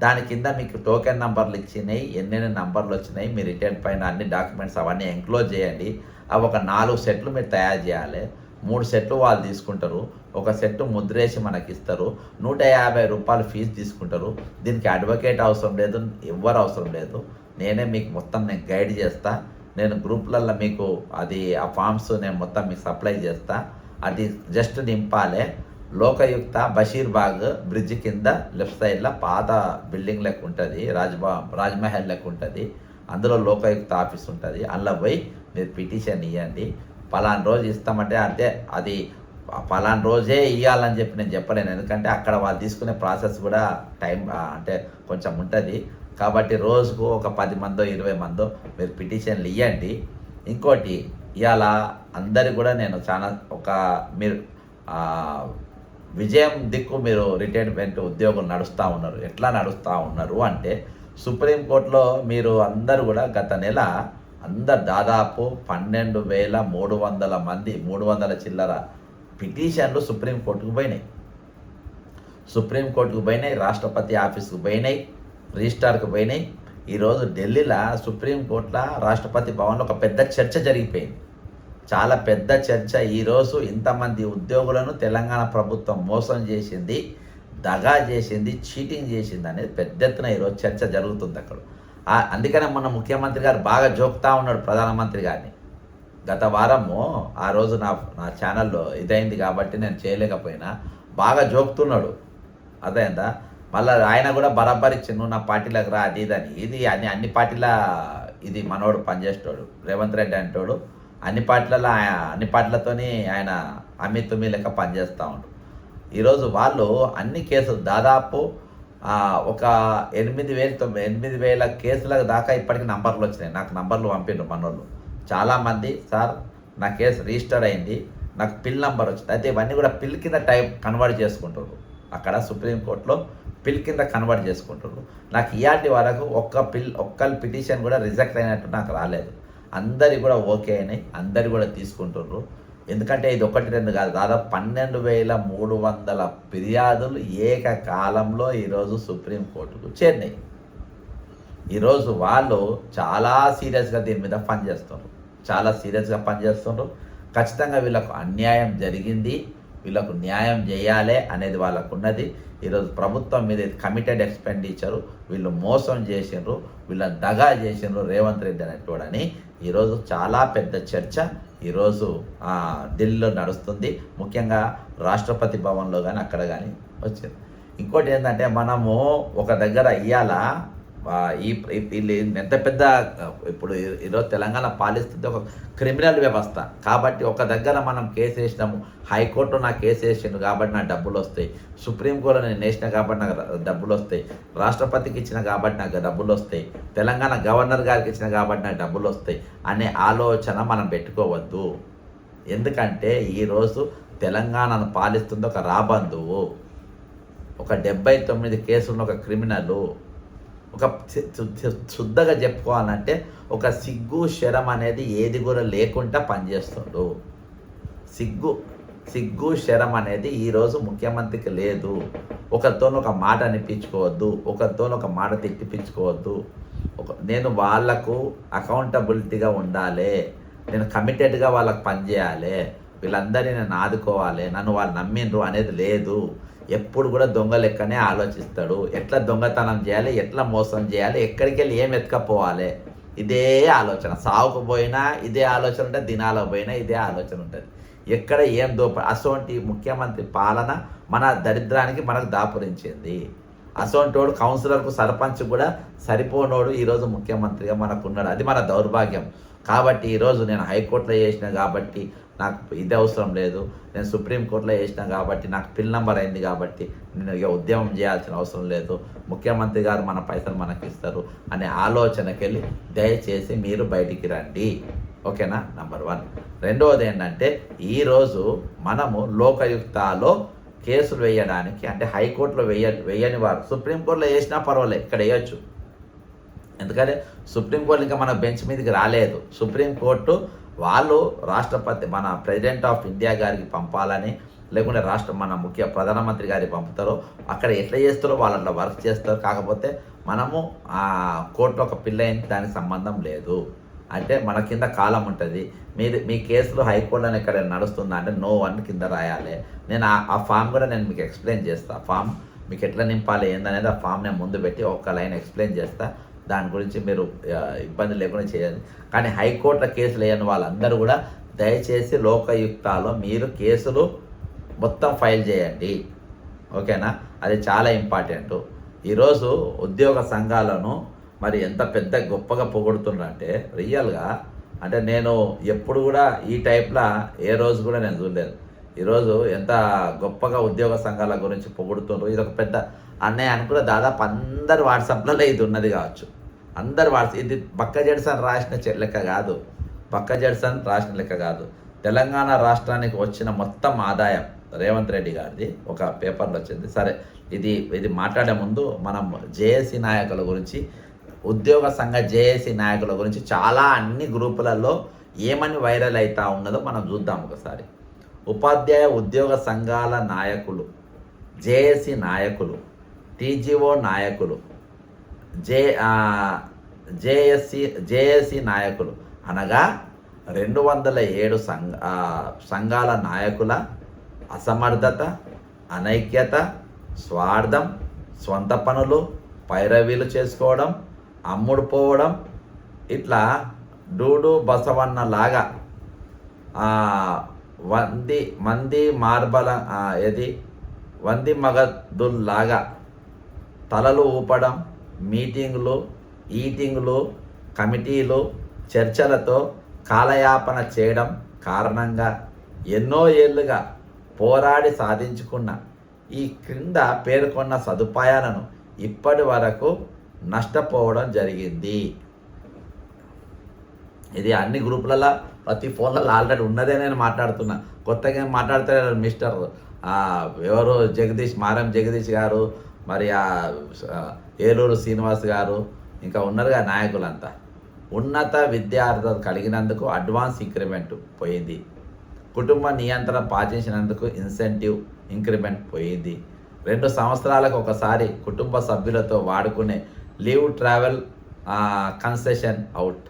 S1: దాని కింద మీకు టోకెన్ నంబర్లు ఇచ్చినాయి, ఎన్నెన్ని నంబర్లు వచ్చినాయి, మీ రిటర్న్ పైన అన్ని డాక్యుమెంట్స్ అవన్నీ ఎంక్లోజ్ చేయండి. అవి ఒక 4 సెట్లు మీరు తయారు చేయాలి. 3 సెట్లు వాళ్ళు తీసుకుంటారు, ఒక సెట్ ముద్రేసి మనకి ఇస్తారు. 150 రూపాయలు ఫీజు తీసుకుంటారు. దీనికి అడ్వకేట్ అవసరం లేదు, ఎవ్వరు అవసరం లేదు. నేనే మీకు మొత్తం నేను గైడ్ చేస్తా. నేను గ్రూప్లలో మీకు అది ఆ ఫామ్స్ నేను మొత్తం మీకు సప్లై చేస్తా. అది జస్ట్ నింపాలే. లోకయుక్త బషీర్బాగ్ బ్రిడ్జ్ కింద లెఫ్ట్ సైడ్లో పాత బిల్డింగ్ లెక్క ఉంటుంది, రాజ్మహల్ లెక్క ఉంటుంది. అందులో లోకయుక్త ఆఫీస్ ఉంటుంది. అందులో పోయి మీరు పిటిషన్ ఇవ్వండి. పలానా రోజు ఇస్తామంటే అంటే అది పలానా రోజే ఇవ్వాలని చెప్పి నేను చెప్పలేను, ఎందుకంటే అక్కడ వాళ్ళు తీసుకునే ప్రాసెస్ కూడా టైం అంటే కొంచెం ఉంటుంది. కాబట్టి రోజుకు ఒక 10 మందో 20 మందో మీరు పిటిషన్లు ఇవ్వండి. ఇంకోటి ఇవాళ అందరికి కూడా నేను చాలా మీరు విజయం దిక్కు మీరు రిటైర్మెంట్ ఉద్యోగులు నడుస్తూ ఉన్నారు. ఎట్లా నడుస్తూ ఉన్నారు అంటే సుప్రీంకోర్టులో మీరు అందరూ కూడా గత నెల దాదాపు 12,300 మంది 300 చిల్లర పిటిషన్లు సుప్రీంకోర్టుకు పోయినాయి, రాష్ట్రపతి ఆఫీస్కు పోయినాయి, రిజిస్ట్రార్కు పోయినాయి. ఈరోజు ఢిల్లీలో సుప్రీంకోర్టులో రాష్ట్రపతి భవన్లో ఒక పెద్ద చర్చ జరిగిపోయింది, చాలా పెద్ద చర్చ. ఈరోజు ఇంతమంది ఉద్యోగులను తెలంగాణ ప్రభుత్వం మోసం చేసింది, దగా చేసింది, చీటింగ్ చేసింది అనేది పెద్ద ఎత్తున ఈరోజు చర్చ జరుగుతుంది అక్కడ. అందుకనే మొన్న ముఖ్యమంత్రి గారు బాగా జోక్తా ఉన్నాడు ప్రధానమంత్రి గారిని. గత వారము ఆ రోజు నా ఛానల్లో ఇదైంది కాబట్టి నేను చేయలేకపోయినా బాగా జోక్తున్నాడు, అదైందా. మళ్ళీ ఆయన కూడా బరాబర్ ఇచ్చి నువ్వు నా పార్టీలకు రా అది ఇదని. ఇది అన్ని పార్టీల ఇది మనోడు పనిచేసేటోడు రేవంత్ రెడ్డి అంటోడు. అన్ని పార్టీలతోని ఆయన అమితుమి లెక్క పనిచేస్తూ ఉంటాడు. ఈరోజు వాళ్ళు అన్ని కేసులు దాదాపు ఒక 8,000 కేసులకు దాకా ఇప్పటికి నంబర్లు వచ్చినాయి. నాకు నంబర్లు పంపిండ్రు మనోళ్ళు చాలామంది. సార్ నా కేసు రిజిస్టర్ అయింది, నాకు పిల్ నంబర్ వచ్చింది. అయితే ఇవన్నీ కూడా పిల్ కింద కన్వర్ట్ చేసుకుంటారు. అక్కడ సుప్రీంకోర్టులో పిల్ కింద కన్వర్ట్ చేసుకుంటారు. నాకు ఇయాటి వరకు ఒక్క పిటిషన్ కూడా రిజెక్ట్ అయినట్టు నాకు రాలేదు. అందరి కూడా ఓకే అయినాయి, అందరు కూడా తీసుకుంటున్నారు. ఎందుకంటే ఇది 1-2 కాదు, దాదాపు 12,300 ఫిర్యాదులు ఏకకాలంలో ఈరోజు సుప్రీంకోర్టుకు చేరినాయి. ఈరోజు వాళ్ళు చాలా సీరియస్గా దీని మీద పనిచేస్తున్నారు, ఖచ్చితంగా వీళ్ళకు అన్యాయం జరిగింది, వీళ్ళకు న్యాయం చేయాలి అనేది వాళ్ళకు ఉన్నది. ఈరోజు ప్రభుత్వం మీద కమిటెడ్ ఎక్స్పెండిచరు, వీళ్ళు మోసం చేసిండ్రు, వీళ్ళని దగా చేసిండ్రు రేవంత్ రెడ్డి అనేటోడని ఈరోజు చాలా పెద్ద చర్చ ఈరోజు ఢిల్లీలో నడుస్తుంది. ముఖ్యంగా రాష్ట్రపతి భవన్లో కానీ అక్కడ కానీ వచ్చింది. ఇంకోటి ఏంటంటే మనము ఒక దగ్గర ఇయ్యాల వీళ్ళు ఎంత పెద్ద ఇప్పుడు ఈరోజు తెలంగాణ పాలిస్తుంది ఒక క్రిమినల్ వ్యవస్థ. కాబట్టి ఒక దగ్గర మనం కేసు వేసినాము, హైకోర్టు నా కేసు వేసిండు కాబట్టి నాకు డబ్బులు వస్తాయి, సుప్రీంకోర్టులో నేను వేసిన కాబట్టి నాకు డబ్బులు వస్తాయి, రాష్ట్రపతికి ఇచ్చిన కాబట్టి నాకు డబ్బులు వస్తాయి, తెలంగాణ గవర్నర్ గారికి ఇచ్చిన కాబట్టి నాకు డబ్బులు వస్తాయి అనే ఆలోచన మనం పెట్టుకోవద్దు. ఎందుకంటే ఈరోజు తెలంగాణను పాలిస్తుంది ఒక రాబంధువు, ఒక 79 కేసులను ఒక క్రిమినలు, ఒక శుద్ధగా చెప్పుకోవాలంటే ఒక సిగ్గు శరం అనేది ఏది కూడా లేకుండా పనిచేస్తాడు. సిగ్గు శరం అనేది ఈరోజు ముఖ్యమంత్రికి లేదు. ఒకరితో ఒక మాట అనిపించుకోవద్దు, ఒకరితో ఒక మాట తిట్టిపించుకోవద్దు. నేను వాళ్లకు అకౌంటబిలిటీగా ఉండాలి, నేను కమిటెడ్గా వాళ్ళకి పనిచేయాలి, వీళ్ళందరినీ నేను ఆదుకోవాలి, నన్ను వాళ్ళు నమ్మిండ్రు అనేది లేదు. ఎప్పుడు కూడా దొంగ లెక్కనే ఆలోచిస్తాడు. ఎట్లా దొంగతనం చేయాలి, ఎట్లా మోసం చేయాలి, ఎక్కడికి వెళ్ళి ఏం ఎత్తుకపోవాలి, ఇదే ఆలోచన. సావుకు పోయినా ఇదే ఆలోచన ఉంటుంది, దినాలకు పోయినా ఇదే ఆలోచన ఉంటుంది. ఎక్కడ ఏం అసోంటి ముఖ్యమంత్రి పాలన మన దరిద్రానికి మనకు దాపురించింది. అసోంటోడు కౌన్సిలర్కు సర్పంచ్ కూడా సరిపోనోడు ఈరోజు ముఖ్యమంత్రిగా మనకున్నాడు. అది మన దౌర్భాగ్యం. కాబట్టి ఈరోజు నేను హైకోర్టులో చేసిన కాబట్టి నాకు ఇది అవసరం లేదు, నేను సుప్రీంకోర్టులో చేసిన కాబట్టి నాకు పిల్ నంబర్ అయింది కాబట్టి నేను ఇక ఉద్యమం చేయాల్సిన అవసరం లేదు, ముఖ్యమంత్రి గారు మన పైసలు మనకి ఇస్తారు అనే ఆలోచనకి వెళ్ళి దయచేసి మీరు బయటికి రండి. ఓకేనా? నంబర్ 1. రెండవది ఏంటంటే ఈరోజు మనము లోకయుక్తాలో కేసులు వేయడానికి అంటే హైకోర్టులో వేయని వారు సుప్రీంకోర్టులో వేసినా పర్వాలేదు, ఇక్కడ వేయచ్చు. ఎందుకంటే సుప్రీంకోర్టు ఇంకా మన బెంచ్ మీదకి రాలేదు. సుప్రీంకోర్టు వాళ్ళు రాష్ట్రపతి మన ప్రెసిడెంట్ ఆఫ్ ఇండియా గారికి పంపాలని, లేకుంటే మన ప్రధానమంత్రి గారికి పంపుతారో అక్కడ ఎట్లా చేస్తారో వాళ్ళు అట్లా వర్క్ చేస్తారు. కాకపోతే మనము ఆ కోర్టులో ఒక పిల్ల అయింది, దానికి సంబంధం లేదు. అంటే మన కింద కాలం ఉంటుంది. మీ కేసులో హైకోర్టులో ఎక్కడ నడుస్తుందా అంటే నో అని కింద రాయాలి. నేను ఆ ఫామ్ కూడా నేను మీకు ఎక్స్ప్లెయిన్ చేస్తాను. ఫామ్ మీకు ఎట్లా నింపాలి ఏందనేది ఆ ఫామ్ నేను ముందు పెట్టి ఒక్క లైన్ ఎక్స్ప్లెయిన్ చేస్తా. దాని గురించి మీరు ఇబ్బంది లేకుండా చేయాలి. కానీ హైకోర్టులో కేసులు వేయని వాళ్ళందరూ కూడా దయచేసి లోకయుక్తాలో మీరు కేసులు మొత్తం ఫైల్ చేయండి, ఓకేనా? అది చాలా ఇంపార్టెంట్. ఈరోజు ఉద్యోగ సంఘాలను మరి ఎంత పెద్ద గొప్పగా పొగుడుతున్నారంటే రియల్గా, అంటే నేను ఎప్పుడు కూడా ఈ టైప్లో ఏ రోజు కూడా నేను చూడలేదు. ఈరోజు ఎంత గొప్పగా ఉద్యోగ సంఘాల గురించి పొగుడుతుండ్రు. ఇది ఒక పెద్ద అన్నయ్య అనుకున్న దాదాపు అందరు వాట్సాప్లలో ఇది ఉన్నది కావచ్చు. అందరు ఇది బక్క జడ్సన్ రాసిన లెక్క కాదు. బక్క జడ్సన్ రాసిన లెక్క కాదు. తెలంగాణ రాష్ట్రానికి వచ్చిన మొత్తం ఆదాయం రేవంత్ రెడ్డి గారిది ఒక పేపర్లో వచ్చింది. సరే, ఇది మాట్లాడే ముందు మనం జేఏసీ నాయకుల గురించి, ఉద్యోగ సంఘ జేఏసీ నాయకుల గురించి చాలా అన్ని గ్రూపులలో ఏమని వైరల్ అవుతా ఉన్నదో మనం చూద్దాం ఒకసారి. ఉపాధ్యాయ ఉద్యోగ సంఘాల నాయకులు, జేఏసీ నాయకులు, టీజీఓ నాయకులు, జేఏసీ నాయకులు అనగా 207 సంఘాల నాయకుల అసమర్థత, అనైక్యత, స్వార్థం, స్వంత పనులు, పైరవీలు చేసుకోవడం, అమ్ముడు పోవడం, ఇట్లా డూడు బసవన్న లాగా వంది మగదుల్లాగా తలలు ఊపడం, మీటింగులు, ఈటింగులు, కమిటీలు, చర్చలతో కాలయాపన చేయడం కారణంగా ఎన్నో ఏళ్ళుగా పోరాడి సాధించుకున్న ఈ క్రింద పేర్కొన్న సదుపాయాలను ఇప్పటి వరకు నష్టపోవడం జరిగింది. ఇది అన్ని గ్రూపులలో ప్రతి ఫోన్లలో ఆల్రెడీ ఉన్నదే నేను మాట్లాడుతున్నా. కొత్తగా మాట్లాడితే మిస్టర్ ఎవరు మారం జగదీష్ గారు, మరి ఏలూరు శ్రీనివాస్ గారు, ఇంకా ఉన్నారుగా నాయకులంతా. ఉన్నత విద్యార్థులు కలిగినందుకు అడ్వాన్స్ ఇంక్రిమెంట్ పోయింది. కుటుంబ నియంత్రణ పాటించినందుకు ఇన్సెంటివ్ ఇంక్రిమెంట్ పోయింది. 2 సంవత్సరాలకు ఒకసారి కుటుంబ సభ్యులతో వాడుకునే leave travel concession out.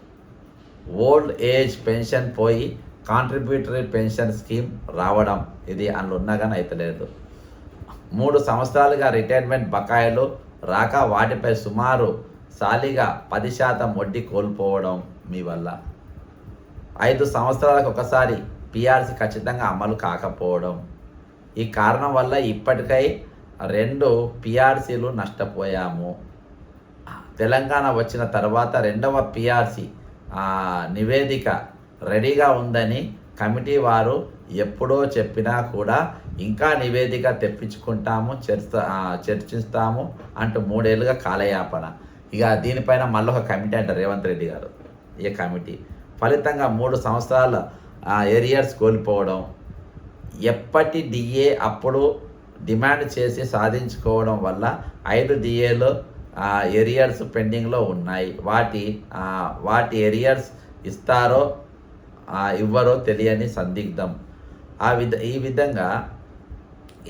S1: Old age pension పోయి కాంట్రిబ్యూటరీ పెన్షన్ స్కీమ్ రావడం, ఇది అందులో ఉన్నా కానీ అయితలేదు. 3 సంవత్సరాలుగా రిటైర్మెంట్ బకాయిలు రాక వాటిపై సుమారు సాలిగా 10% వడ్డీ కోల్పోవడం మీ వల్ల. 5 సంవత్సరాలకు ఒకసారి పిఆర్సీ ఖచ్చితంగా అమలు కాకపోవడం. ఈ కారణం వల్ల ఇప్పటికై 2 పిఆర్సీలు నష్టపోయాము. తెలంగాణ వచ్చిన తర్వాత 2వ పిఆర్సీ నివేదిక రెడీగా ఉందని కమిటీ వారు ఎప్పుడో చెప్పినా కూడా ఇంకా నివేదిక తెప్పించుకుంటాము, చర్చిస్తాము అంటూ 3 ఏళ్ళుగా కాలయాపన. ఇక దీనిపైన మళ్ళీ ఒక కమిటీ అంటారు రేవంత్ రెడ్డి గారు. ఈ కమిటీ ఫలితంగా 3 సంవత్సరాల ఏరియర్స్ కోల్పోవడం. ఎప్పటి డిఏ అప్పుడు డిమాండ్ చేసి సాధించుకోవడం వల్ల 5 డిఏలు ఏరియర్స్ పెండింగ్లో ఉన్నాయి. వాటి ఏరియర్స్ ఇస్తారో ఇవ్వరో తెలియని సందిగ్ధం. ఈ విధంగా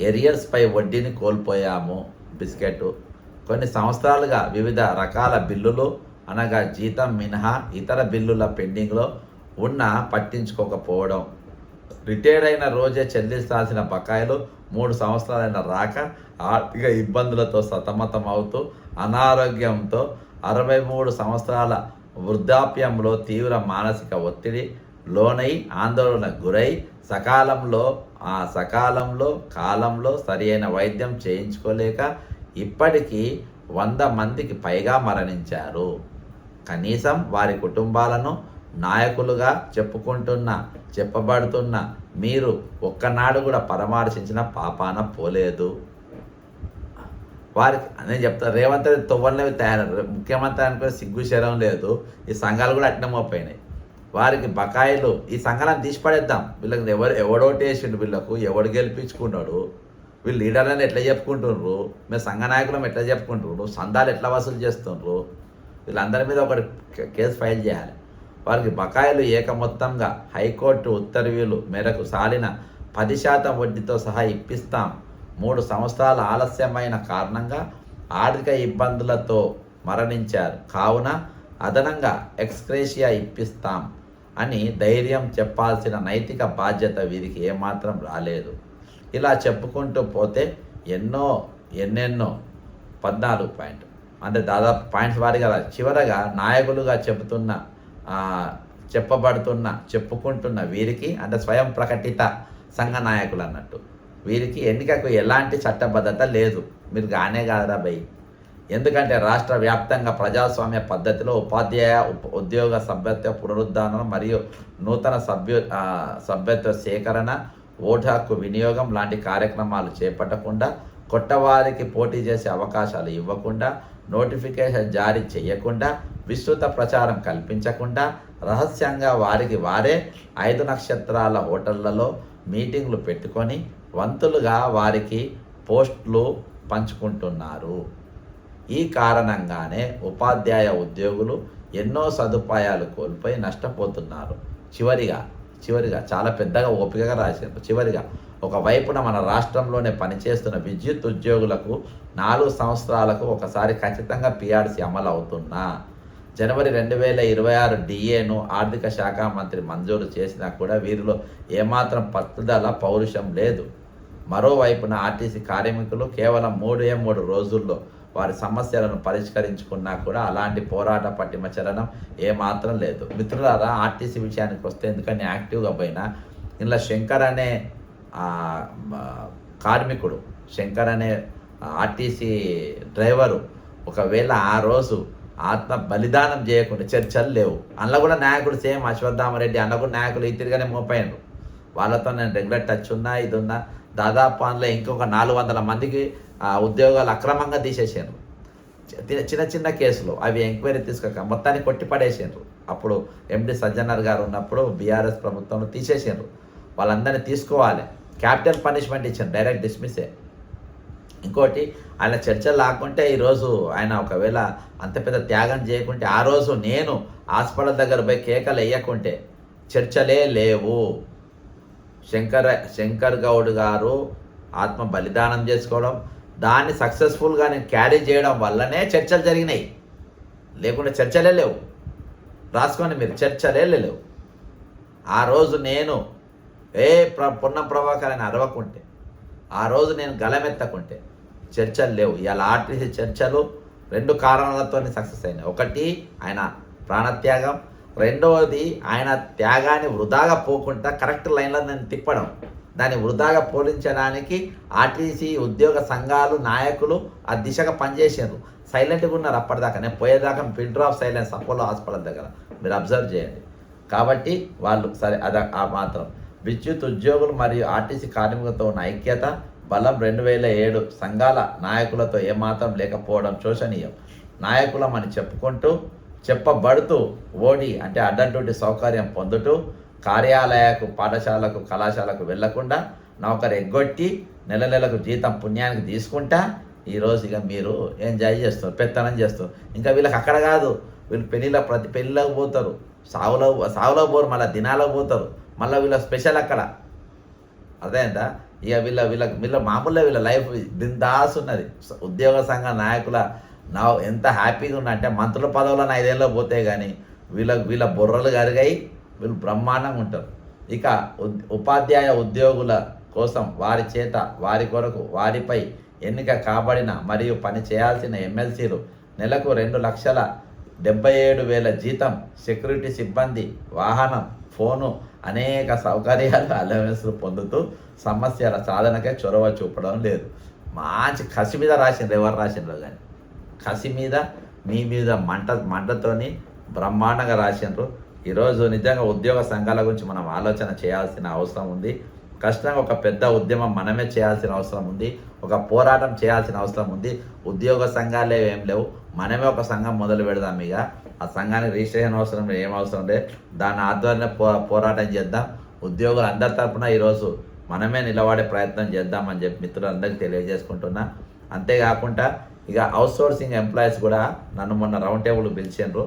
S1: ఏరియర్స్పై వడ్డీని కోల్పోయాము. బిస్కెట్ కొన్ని సంవత్సరాలుగా వివిధ రకాల బిల్లులు అనగా జీతం మినహా ఇతర బిల్లుల పెండింగ్లో ఉన్న పట్టించుకోకపోవడం. రిటైర్ అయిన రోజే చెల్లించాల్సిన బకాయిలు 3 సంవత్సరాలైన రాక ఆర్థిక ఇబ్బందులతో సతమతం అవుతూ అనారోగ్యంతో 63 సంవత్సరాల వృద్ధాప్యంలో తీవ్ర మానసిక ఒత్తిడి లోనై ఆందోళన గురై కాలంలో సరియైన వైద్యం చేయించుకోలేక ఇప్పటికీ 100 మందికి పైగా మరణించారు. కనీసం వారి కుటుంబాలను నాయకులుగా చెప్పబడుతున్న మీరు ఒక్కనాడు కూడా పరామర్శించిన పాపాన పోలేదు. వారికి నేను చెప్తాను, రేవంత్ రెడ్డి తొవ్వలనేవి ముఖ్యమంత్రి అనుకునే సిగ్గు శరం లేదు. ఈ సంఘాలు కూడా అట్నే మోపోయినాయి. వారికి బకాయిలు, ఈ సంఘాలను తీసి పడేద్దాం. వీళ్ళకి ఎవడోటేసిండు, వీళ్ళకు ఎవడు గెలిపించుకున్నాడు, వీళ్ళు లీడర్లను ఎట్లా చెప్పుకుంటున్నారు, మేము సంఘ నాయకులం ఎట్లా చెప్పుకుంటున్నారు, సందాలు ఎట్లా వసూలు చేస్తున్నారు, వీళ్ళందరి మీద ఒకటి కేసు ఫైల్ చేయాలి. వారికి బకాయిలు ఏకమొత్తంగా హైకోర్టు ఉత్తర్వులు మేరకు సాలిన 10% వడ్డీతో సహా ఇప్పిస్తాం. 3 సంవత్సరాల ఆలస్యమైన కారణంగా ఆర్థిక ఇబ్బందులతో మరణించారు కావున అదనంగా ఎక్స్గ్రేషియా ఇప్పిస్తాం అని ధైర్యం చెప్పాల్సిన నైతిక బాధ్యత వీరికి ఏమాత్రం రాలేదు. ఇలా చెప్పుకుంటూ పోతే ఎన్నెన్నో 14 పాయింట్ అంటే దాదాపు పాయింట్స్ వారిగా చివరగా నాయకులుగా చెప్పుకుంటున్న వీరికి అంటే స్వయం ప్రకటిత సంఘ నాయకులు అన్నట్టు వీరికి ఎన్నికకు ఎలాంటి చట్టబద్ధత లేదు. మీరు గానే కాదరా భయ్. ఎందుకంటే రాష్ట్ర వ్యాప్తంగా ప్రజాస్వామ్య పద్ధతిలో ఉపాధ్యాయ ఉద్యోగ సభ్యత్వ పునరుద్ధరణ మరియు నూతన సభ్యత్వ సేకరణ, ఓటు హక్కు వినియోగం లాంటి కార్యక్రమాలు చేపట్టకుండా, కొత్తవారికి పోటీ చేసే అవకాశాలు ఇవ్వకుండా, నోటిఫికేషన్ జారీ చేయకుండా, విస్తృత ప్రచారం కల్పించకుండా, రహస్యంగా వారికి వారే 5 నక్షత్రాల హోటళ్లలో మీటింగ్లు పెట్టుకొని వంతులుగా వారికి పోస్టులు పంచుకుంటున్నారు. ఈ కారణంగానే ఉపాధ్యాయ ఉద్యోగులు ఎన్నో సదుపాయాలు కోల్పోయి నష్టపోతున్నారు. చివరిగా చాలా పెద్దగా ఓపికగా రాశారు. చివరిగా ఒకవైపున మన రాష్ట్రంలోనే పనిచేస్తున్న విద్యుత్ ఉద్యోగులకు 4 సంవత్సరాలకు ఒకసారి ఖచ్చితంగా పిఆర్సీ అమలు అవుతున్నా జనవరి 2026 డిఏను ఆర్థిక శాఖ మంత్రి మంజూరు చేసినా కూడా వీరిలో ఏమాత్రం పట్టుదల, పౌరుషం లేదు. మరోవైపున ఆర్టీసీ కార్మికులు కేవలం 3 రోజుల్లో వారి సమస్యలను పరిష్కరించుకున్నా కూడా అలాంటి పోరాట పట్టిమ చలనం ఏమాత్రం లేదు. మిత్రులారా, ఆర్టీసీ విషయానికి వస్తే ఎందుకని యాక్టివ్గా పోయినా ఇలా శంకర్ అనే కార్మికుడు, శంకర్ అనే ఆర్టీసీ డ్రైవరు ఒకవేళ ఆ రోజు ఆత్మ బలిదానం చేయకుండా చర్చలు లేవు. అందులో కూడా నాయకుడు సేమ్ అశ్వత్థామరెడ్డి అందులో కూడా నాయకులు ఇతిరిగానే మోపాయినరు. వాళ్ళతో నేను రెగ్యులర్ టచ్ ఉన్నా, ఇది ఉన్నా. దాదాపు అందులో ఇంకొక 400 మందికి ఉద్యోగాలు అక్రమంగా తీసేసారు. చిన్న కేసులు అవి ఎంక్వైరీ తీసుకోక మొత్తాన్ని కొట్టిపడేసారు. అప్పుడు ఎండి సజ్జనర్ గారు ఉన్నప్పుడు బీఆర్ఎస్ ప్రభుత్వంలో తీసేసారు. వాళ్ళందరినీ తీసుకోవాలి, క్యాపిటల్ పనిష్మెంట్ ఇచ్చారు, డైరెక్ట్ డిస్మిస్సే. ఇంకోటి, ఆయన చర్చలు లాక్కుంటే ఈరోజు ఆయన ఒకవేళ అంత పెద్ద త్యాగం చేయకుంటే, ఆ రోజు నేను హాస్పిటల్ దగ్గర పోయి కేకలు వేయకుంటే చర్చలే లేవు. శంకర్ గౌడ్ గారు ఆత్మ బలిదానం చేసుకోవడం, దాన్ని సక్సెస్ఫుల్గా నేను క్యారీ చేయడం వల్లనే చర్చలు జరిగినాయి. లేకుంటే చర్చలే లేవు. రాసుకోండి మీరు, చర్చలే లేవు. ఆ రోజు నేను పొన్నం ప్రభాకర్ అని అరవకుంటే, ఆ రోజు నేను గలమెత్తకుంటే చర్చలు లేవు. ఇవాళ ఆర్టీసీ చర్చలు 2 కారణాలతో సక్సెస్ అయినాయి. ఒకటి, ఆయన ప్రాణత్యాగం. రెండవది, ఆయన త్యాగాన్ని వృధాగా పోకుండా కరెక్ట్ లైన్లో నేను తిప్పడం. దాన్ని వృధాగా పోలించడానికి ఆర్టీసీ ఉద్యోగ సంఘాలు, నాయకులు ఆ దిశగా పనిచేసారు. సైలెంట్గా ఉన్నారు అప్పటిదాకా. నేను పోయేదాకా filter of silence Apollo hospital దగ్గర మీరు అబ్జర్వ్ చేయండి. కాబట్టి వాళ్ళు సరే ఆ మాత్రం. విద్యుత్ ఉద్యోగులు మరియు ఆర్టీసీ కార్మికులతో ఉన్న ఐక్యత, బలం 2007 సంఘాల నాయకులతో ఏమాత్రం లేకపోవడం శోచనీయం. నాయకులమని చెప్పబడుతూ ఓడి అంటే అడ్డంటి సౌకర్యం పొందుతూ కార్యాలయకు, పాఠశాలకు, కళాశాలకు వెళ్లకుండా నౌకరు ఎగ్గొట్టి నెలకు జీతం పుణ్యానికి తీసుకుంటా ఈరోజు ఇక మీరు ఎంజాయ్ చేస్తారు, పెత్తనం చేస్తారు. ఇంకా వీళ్ళకి అక్కడ కాదు, వీళ్ళు ప్రతి పెళ్ళిలోకి పోతారు, సావులో పోరు, మళ్ళీ దినాలకు పోతారు, మళ్ళీ వీళ్ళ స్పెషల్ అక్కడ. అదేందా ఇక వీళ్ళ మామూలుగా వీళ్ళ లైఫ్ బిందాస్ ఉన్నది. ఉద్యోగ సంఘ నాయకుల ఎంత హ్యాపీగా ఉన్నంటే మంత్రుల పదవులను 5 ఏళ్ళు పోతే కానీ వీళ్ళ బుర్రలు కరిగాయి, వీళ్ళు బ్రహ్మాండంగా ఉంటారు. ఇక ఉపాధ్యాయ ఉద్యోగుల కోసం వారి చేత, వారి కొరకు, వారిపై ఎన్నిక కాబడిన మరియు పని చేయాల్సిన ఎమ్మెల్సీలు నెలకు 2,77,000 జీతం, సెక్యూరిటీ సిబ్బంది, వాహనం, ఫోను, అనేక సౌకర్యాలు, అలవెన్స్లు పొందుతూ సమస్యల సాధనకే చొరవ చూపడం లేదు. మంచి కసి మీద రాసిండ్రు, ఎవరు రాసిండ్రు కానీ కసి మీద, మీ మీద మంటతోని బ్రహ్మాండంగా రాసిండ్రు. ఈరోజు నిజంగా ఉద్యోగ సంఘాల గురించి మనం ఆలోచన చేయాల్సిన అవసరం ఉంది. కష్టంగా ఒక పెద్ద ఉద్యమం మనమే చేయాల్సిన అవసరం ఉంది. ఒక పోరాటం చేయాల్సిన అవసరం ఉంది. ఉద్యోగ సంఘాలే ఏం లేవు, మనమే ఒక సంఘం మొదలు పెడదాం. ఇక ఆ సంఘానికి రిజిస్ట్రేషన్ అవసరం లేదు, ఏం అవసరం లేదు. దాని ఆధ్వర్యంలో పోరాటం చేద్దాం. ఉద్యోగులు అందరి తరపున ఈరోజు మనమే నిలబడే ప్రయత్నం చేద్దామని చెప్పి మిత్రులందరికీ తెలియజేసుకుంటున్నా. అంతేకాకుండా ఇక అవుట్సోర్సింగ్ ఎంప్లాయీస్ కూడా నన్ను మొన్న రౌండ్ టేబుల్ పిలిచిండ్రు.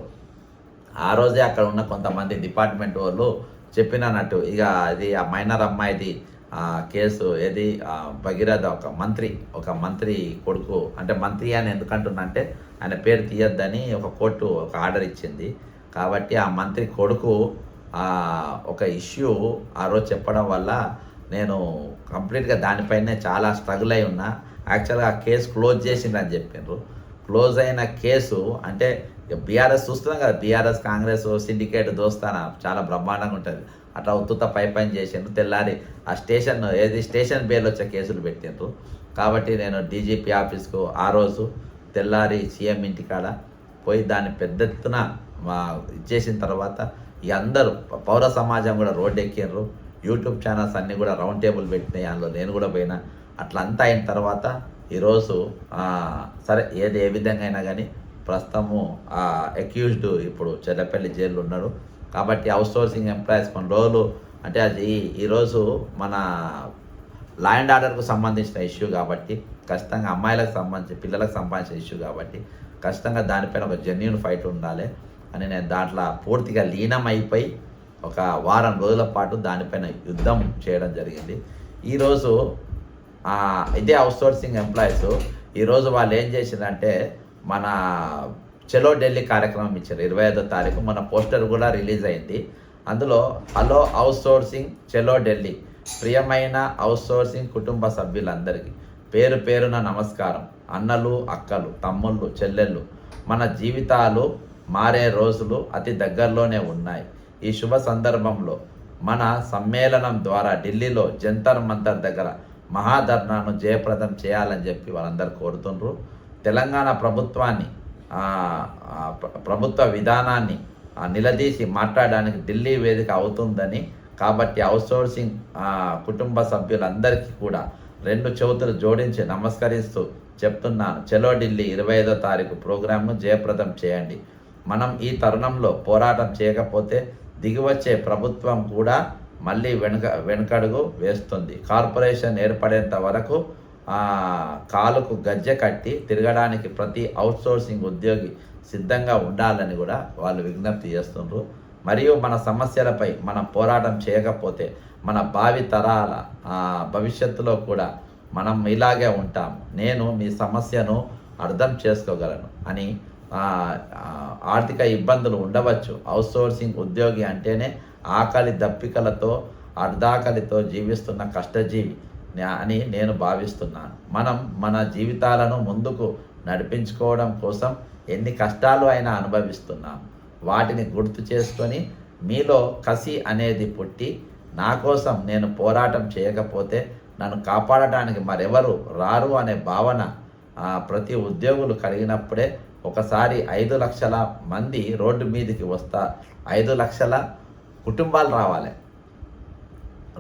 S1: ఆ రోజే అక్కడ ఉన్న కొంతమంది డిపార్ట్మెంట్ వాళ్ళు చెప్పినట్టు ఇక అది ఆ మైనర్ అమ్మాయిది కేసు ఏది భగీరథ ఒక మంత్రి కొడుకు, అంటే మంత్రి అని ఎందుకంటున్నా అంటే ఆయన పేరు తీయొద్దని ఒక కోర్టు ఒక ఆర్డర్ ఇచ్చింది. కాబట్టి ఆ మంత్రి కొడుకు ఒక ఇష్యూ ఆ రోజు చెప్పడం వల్ల నేను కంప్లీట్గా దానిపైనే చాలా స్ట్రగుల్ అయి ఉన్నా. యాక్చువల్గా ఆ కేసు క్లోజ్ చేసిందని చెప్పిండ్రు. క్లోజ్ అయిన కేసు అంటే బీఆర్ఎస్ చూస్తున్నాం కదా, బీఆర్ఎస్ కాంగ్రెస్ సిండికేట్ దోస్తాన చాలా బ్రహ్మాండంగా ఉంటుంది. అట్లా ఉత్తుత పైన చేసిండ్రు. తెల్లారి ఆ స్టేషన్ బేర్లు వచ్చే కేసులు పెట్టిండ్రు. కాబట్టి నేను డీజీపీ ఆఫీస్కు ఆ రోజు తెల్లారి సీఎం ఇంటికాడ పోయి దాన్ని పెద్ద ఎత్తున ఇచ్చేసిన తర్వాత ఈ అందరూ పౌర సమాజం కూడా రోడ్డు ఎక్కిండ్రు. యూట్యూబ్ ఛానల్స్ అన్నీ కూడా రౌండ్ టేబుల్ పెట్టినాయి, అందులో నేను కూడా పోయినా. అట్లా అంతా అయిన తర్వాత ఈరోజు సరే ఏది ఏ విధంగా అయినా కానీ ప్రస్తుతము అక్యూజ్డ్ ఇప్పుడు చెల్లపల్లి జైల్లో ఉన్నాడు. కాబట్టి అవుట్సోర్సింగ్ ఎంప్లాయీస్ కొన్ని రోజులు అంటే అది ఈరోజు మన లా అండ్ ఆర్డర్కు సంబంధించిన ఇష్యూ కాబట్టి ఖచ్చితంగా అమ్మాయిలకు సంబంధించి పిల్లలకు సంబంధించిన ఇష్యూ కాబట్టి ఖచ్చితంగా దానిపైన ఒక జెన్యూన్ ఫైట్ ఉండాలి అని నేను దాంట్లో పూర్తిగా లీనమైపోయి ఒక వారం రోజుల పాటు దానిపైన యుద్ధం చేయడం జరిగింది. ఈరోజు ఇదే అవుట్సోర్సింగ్ ఎంప్లాయీస్ ఈరోజు వాళ్ళు ఏం చేసిందంటే మన చలో ఢిల్లీ కార్యక్రమం ఇచ్చారు 25వ తారీఖు. మన పోస్టర్ కూడా రిలీజ్ అయింది. అందులో హలో అవుట్సోర్సింగ్ చలో ఢిల్లీ, ప్రియమైన అవుట్సోర్సింగ్ కుటుంబ సభ్యులందరికీ పేరు పేరున నమస్కారం. అన్నలు, అక్కలు, తమ్ముళ్ళు, చెల్లెళ్ళు, మన జీవితాలు మారే రోజులు అతి దగ్గరలోనే ఉన్నాయి. ఈ శుభ సందర్భంలో మన సమ్మేళనం ద్వారా ఢిల్లీలో జంతర్ మంతర్ దగ్గర మహాధర్నాను జయప్రదం చేయాలని చెప్పి వాళ్ళందరూ కోరుతుండ్రు. తెలంగాణ ప్రభుత్వాన్ని ప్రభుత్వ విధానాన్ని నిలదీసి మాట్లాడడానికి ఢిల్లీ వేదిక అవుతుందని, కాబట్టి అవుట్సోర్సింగ్ కుటుంబ సభ్యులందరికీ కూడా 2 చేతులు జోడించి నమస్కరిస్తూ చెప్తున్నాను. చలో ఢిల్లీ 25వ తారీఖు ప్రోగ్రాంను జయప్రదం చేయండి. మనం ఈ తరుణంలో పోరాటం చేయకపోతే దిగివచ్చే ప్రభుత్వం కూడా మళ్ళీ వెనుకడుగు వేస్తుంది. కార్పొరేషన్ ఏర్పడేంత వరకు కాలుకు గజ్జె కట్టి తిరగడానికి ప్రతి అవుట్సోర్సింగ్ ఉద్యోగి సిద్ధంగా ఉండాలని కూడా వాళ్ళు విజ్ఞప్తి చేస్తుండ్రు. మరియు మన సమస్యలపై మనం పోరాటం చేయకపోతే మన భావి తరాల భవిష్యత్తులో కూడా మనం ఇలాగే ఉంటాం. నేను మీ సమస్యను అర్థం చేసుకోగలను అని. ఆర్థిక ఇబ్బందులు ఉండవచ్చు. అవుట్సోర్సింగ్ ఉద్యోగి అంటేనే ఆకలి దప్పికలతో అర్ధాకలితో జీవిస్తున్న కష్టజీవి అని నేను భావిస్తున్నాను. మనం మన జీవితాలను ముందుకు నడిపించుకోవడం కోసం ఎన్ని కష్టాలు అయినా అనుభవిస్తున్నాం. వాటిని గుర్తు చేసుకొని మీలో కసి అనేది పుట్టి నా కోసం నేను పోరాటం చేయకపోతే నన్ను కాపాడటానికి మరెవరు రారు అనే భావన ప్రతి ఉద్యోగులు కలిగినప్పుడే ఒకసారి 5 లక్షల మంది రోడ్డు మీదకి 5 లక్షల కుటుంబాలు రావాలి,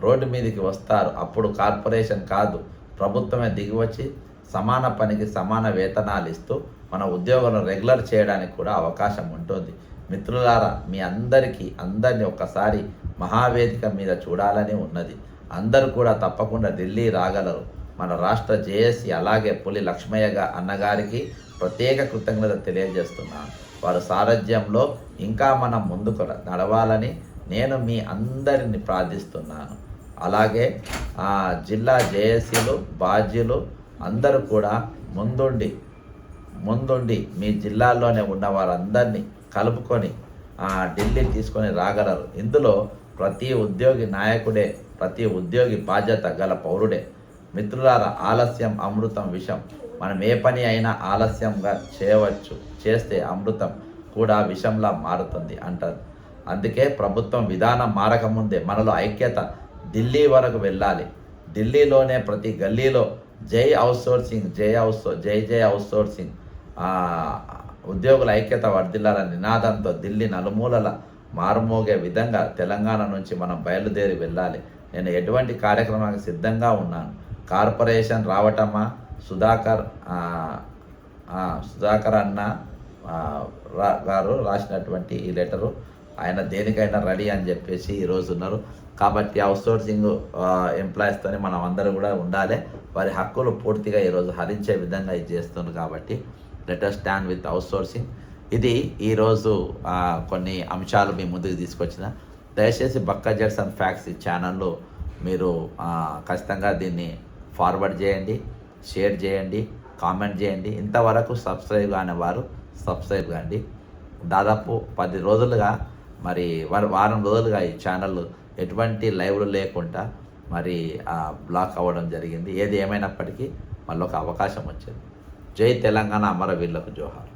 S1: రోడ్డు మీదకి వస్తారు. అప్పుడు కార్పొరేషన్ కాదు, ప్రభుత్వమే దిగివచ్చి సమాన పనికి సమాన వేతనాలు ఇస్తూ మన ఉద్యోగులను రెగ్యులర్ చేయడానికి కూడా అవకాశం ఉంటుంది. మిత్రులారా, మీ అందరినీ ఒక్కసారి మహావేదిక మీద చూడాలని ఉన్నది. అందరూ కూడా తప్పకుండా ఢిల్లీ రాగలరు. మన రాష్ట్ర జేఏసీ అలాగే పులి లక్ష్మయ్య అన్నగారికి ప్రత్యేక కృతజ్ఞత తెలియజేస్తున్నాను. వారి సారథ్యంలో ఇంకా మనం ముందుకు నడవాలని నేను మీ అందరిని ప్రార్థిస్తున్నాను. అలాగే జిల్లా జేఏసీలు బాధ్యులు అందరూ కూడా ముందుండి మీ జిల్లాల్లోనే ఉన్న వారందరినీ కలుపుకొని ఢిల్లీ తీసుకొని రాగలరు. ఇందులో ప్రతి ఉద్యోగి నాయకుడే, ప్రతి ఉద్యోగి బాధ్యత గల పౌరుడే. మిత్రులారా, ఆలస్యం అమృతం విషం. మనం ఏ పని అయినా ఆలస్యంగా చేస్తే అమృతం కూడా విషంలా మారుతుంది అంటారు. అందుకే ప్రభుత్వం విధానం మారకముందే మనలో ఐక్యత ఢిల్లీ వరకు వెళ్ళాలి. ఢిల్లీలోనే ప్రతి గల్లీలో జై అవుట్సోర్సింగ్, జై అవుట్సోర్సింగ్, ఉద్యోగుల ఐక్యత వర్ధిల్లాలని నినాదంతో ఢిల్లీ నలుమూలల మారుమోగే విధంగా తెలంగాణ నుంచి మనం బయలుదేరి వెళ్ళాలి. నేను ఎటువంటి కార్యక్రమానికి సిద్ధంగా ఉన్నాను. కార్పొరేషన్ రావటమా, సుధాకర్ అన్న గారు రాసినటువంటి ఈ లెటరు, ఆయన దేనికైనా రెడీ అని చెప్పేసి ఈరోజు ఉన్నారు. కాబట్టి అవుట్సోర్సింగ్ ఎంప్లాయీస్తోనే మనం అందరూ కూడా ఉండాలి. వారి హక్కులు పూర్తిగా ఈరోజు హరించే విధంగా ఇది చేస్తుంది. కాబట్టి let us stand with outsourcing. ఇది ఈరోజు కొన్ని అంశాలు మీ ముందుకు తీసుకొచ్చిన. దయచేసి బక్క జడ్సన్ ఫ్యాక్ట్స్ ఈ ఛానల్లో మీరు ఖచ్చితంగా దీన్ని ఫార్వర్డ్ చేయండి, షేర్ చేయండి, కామెంట్ చేయండి. ఇంతవరకు సబ్స్క్రైబ్ కాని వారు సబ్స్క్రైబ్ కాండి. దాదాపు 10 రోజులుగా మరి వారం రోజులుగా ఈ ఛానల్ ఎటువంటి లైవ్లు లేకుండా మరి బ్లాక్ అవ్వడం జరిగింది. ఏది ఏమైనప్పటికీ మళ్ళీ ఒక అవకాశం వచ్చింది. జై తెలంగాణ, అమరవీరులకు జోహార్.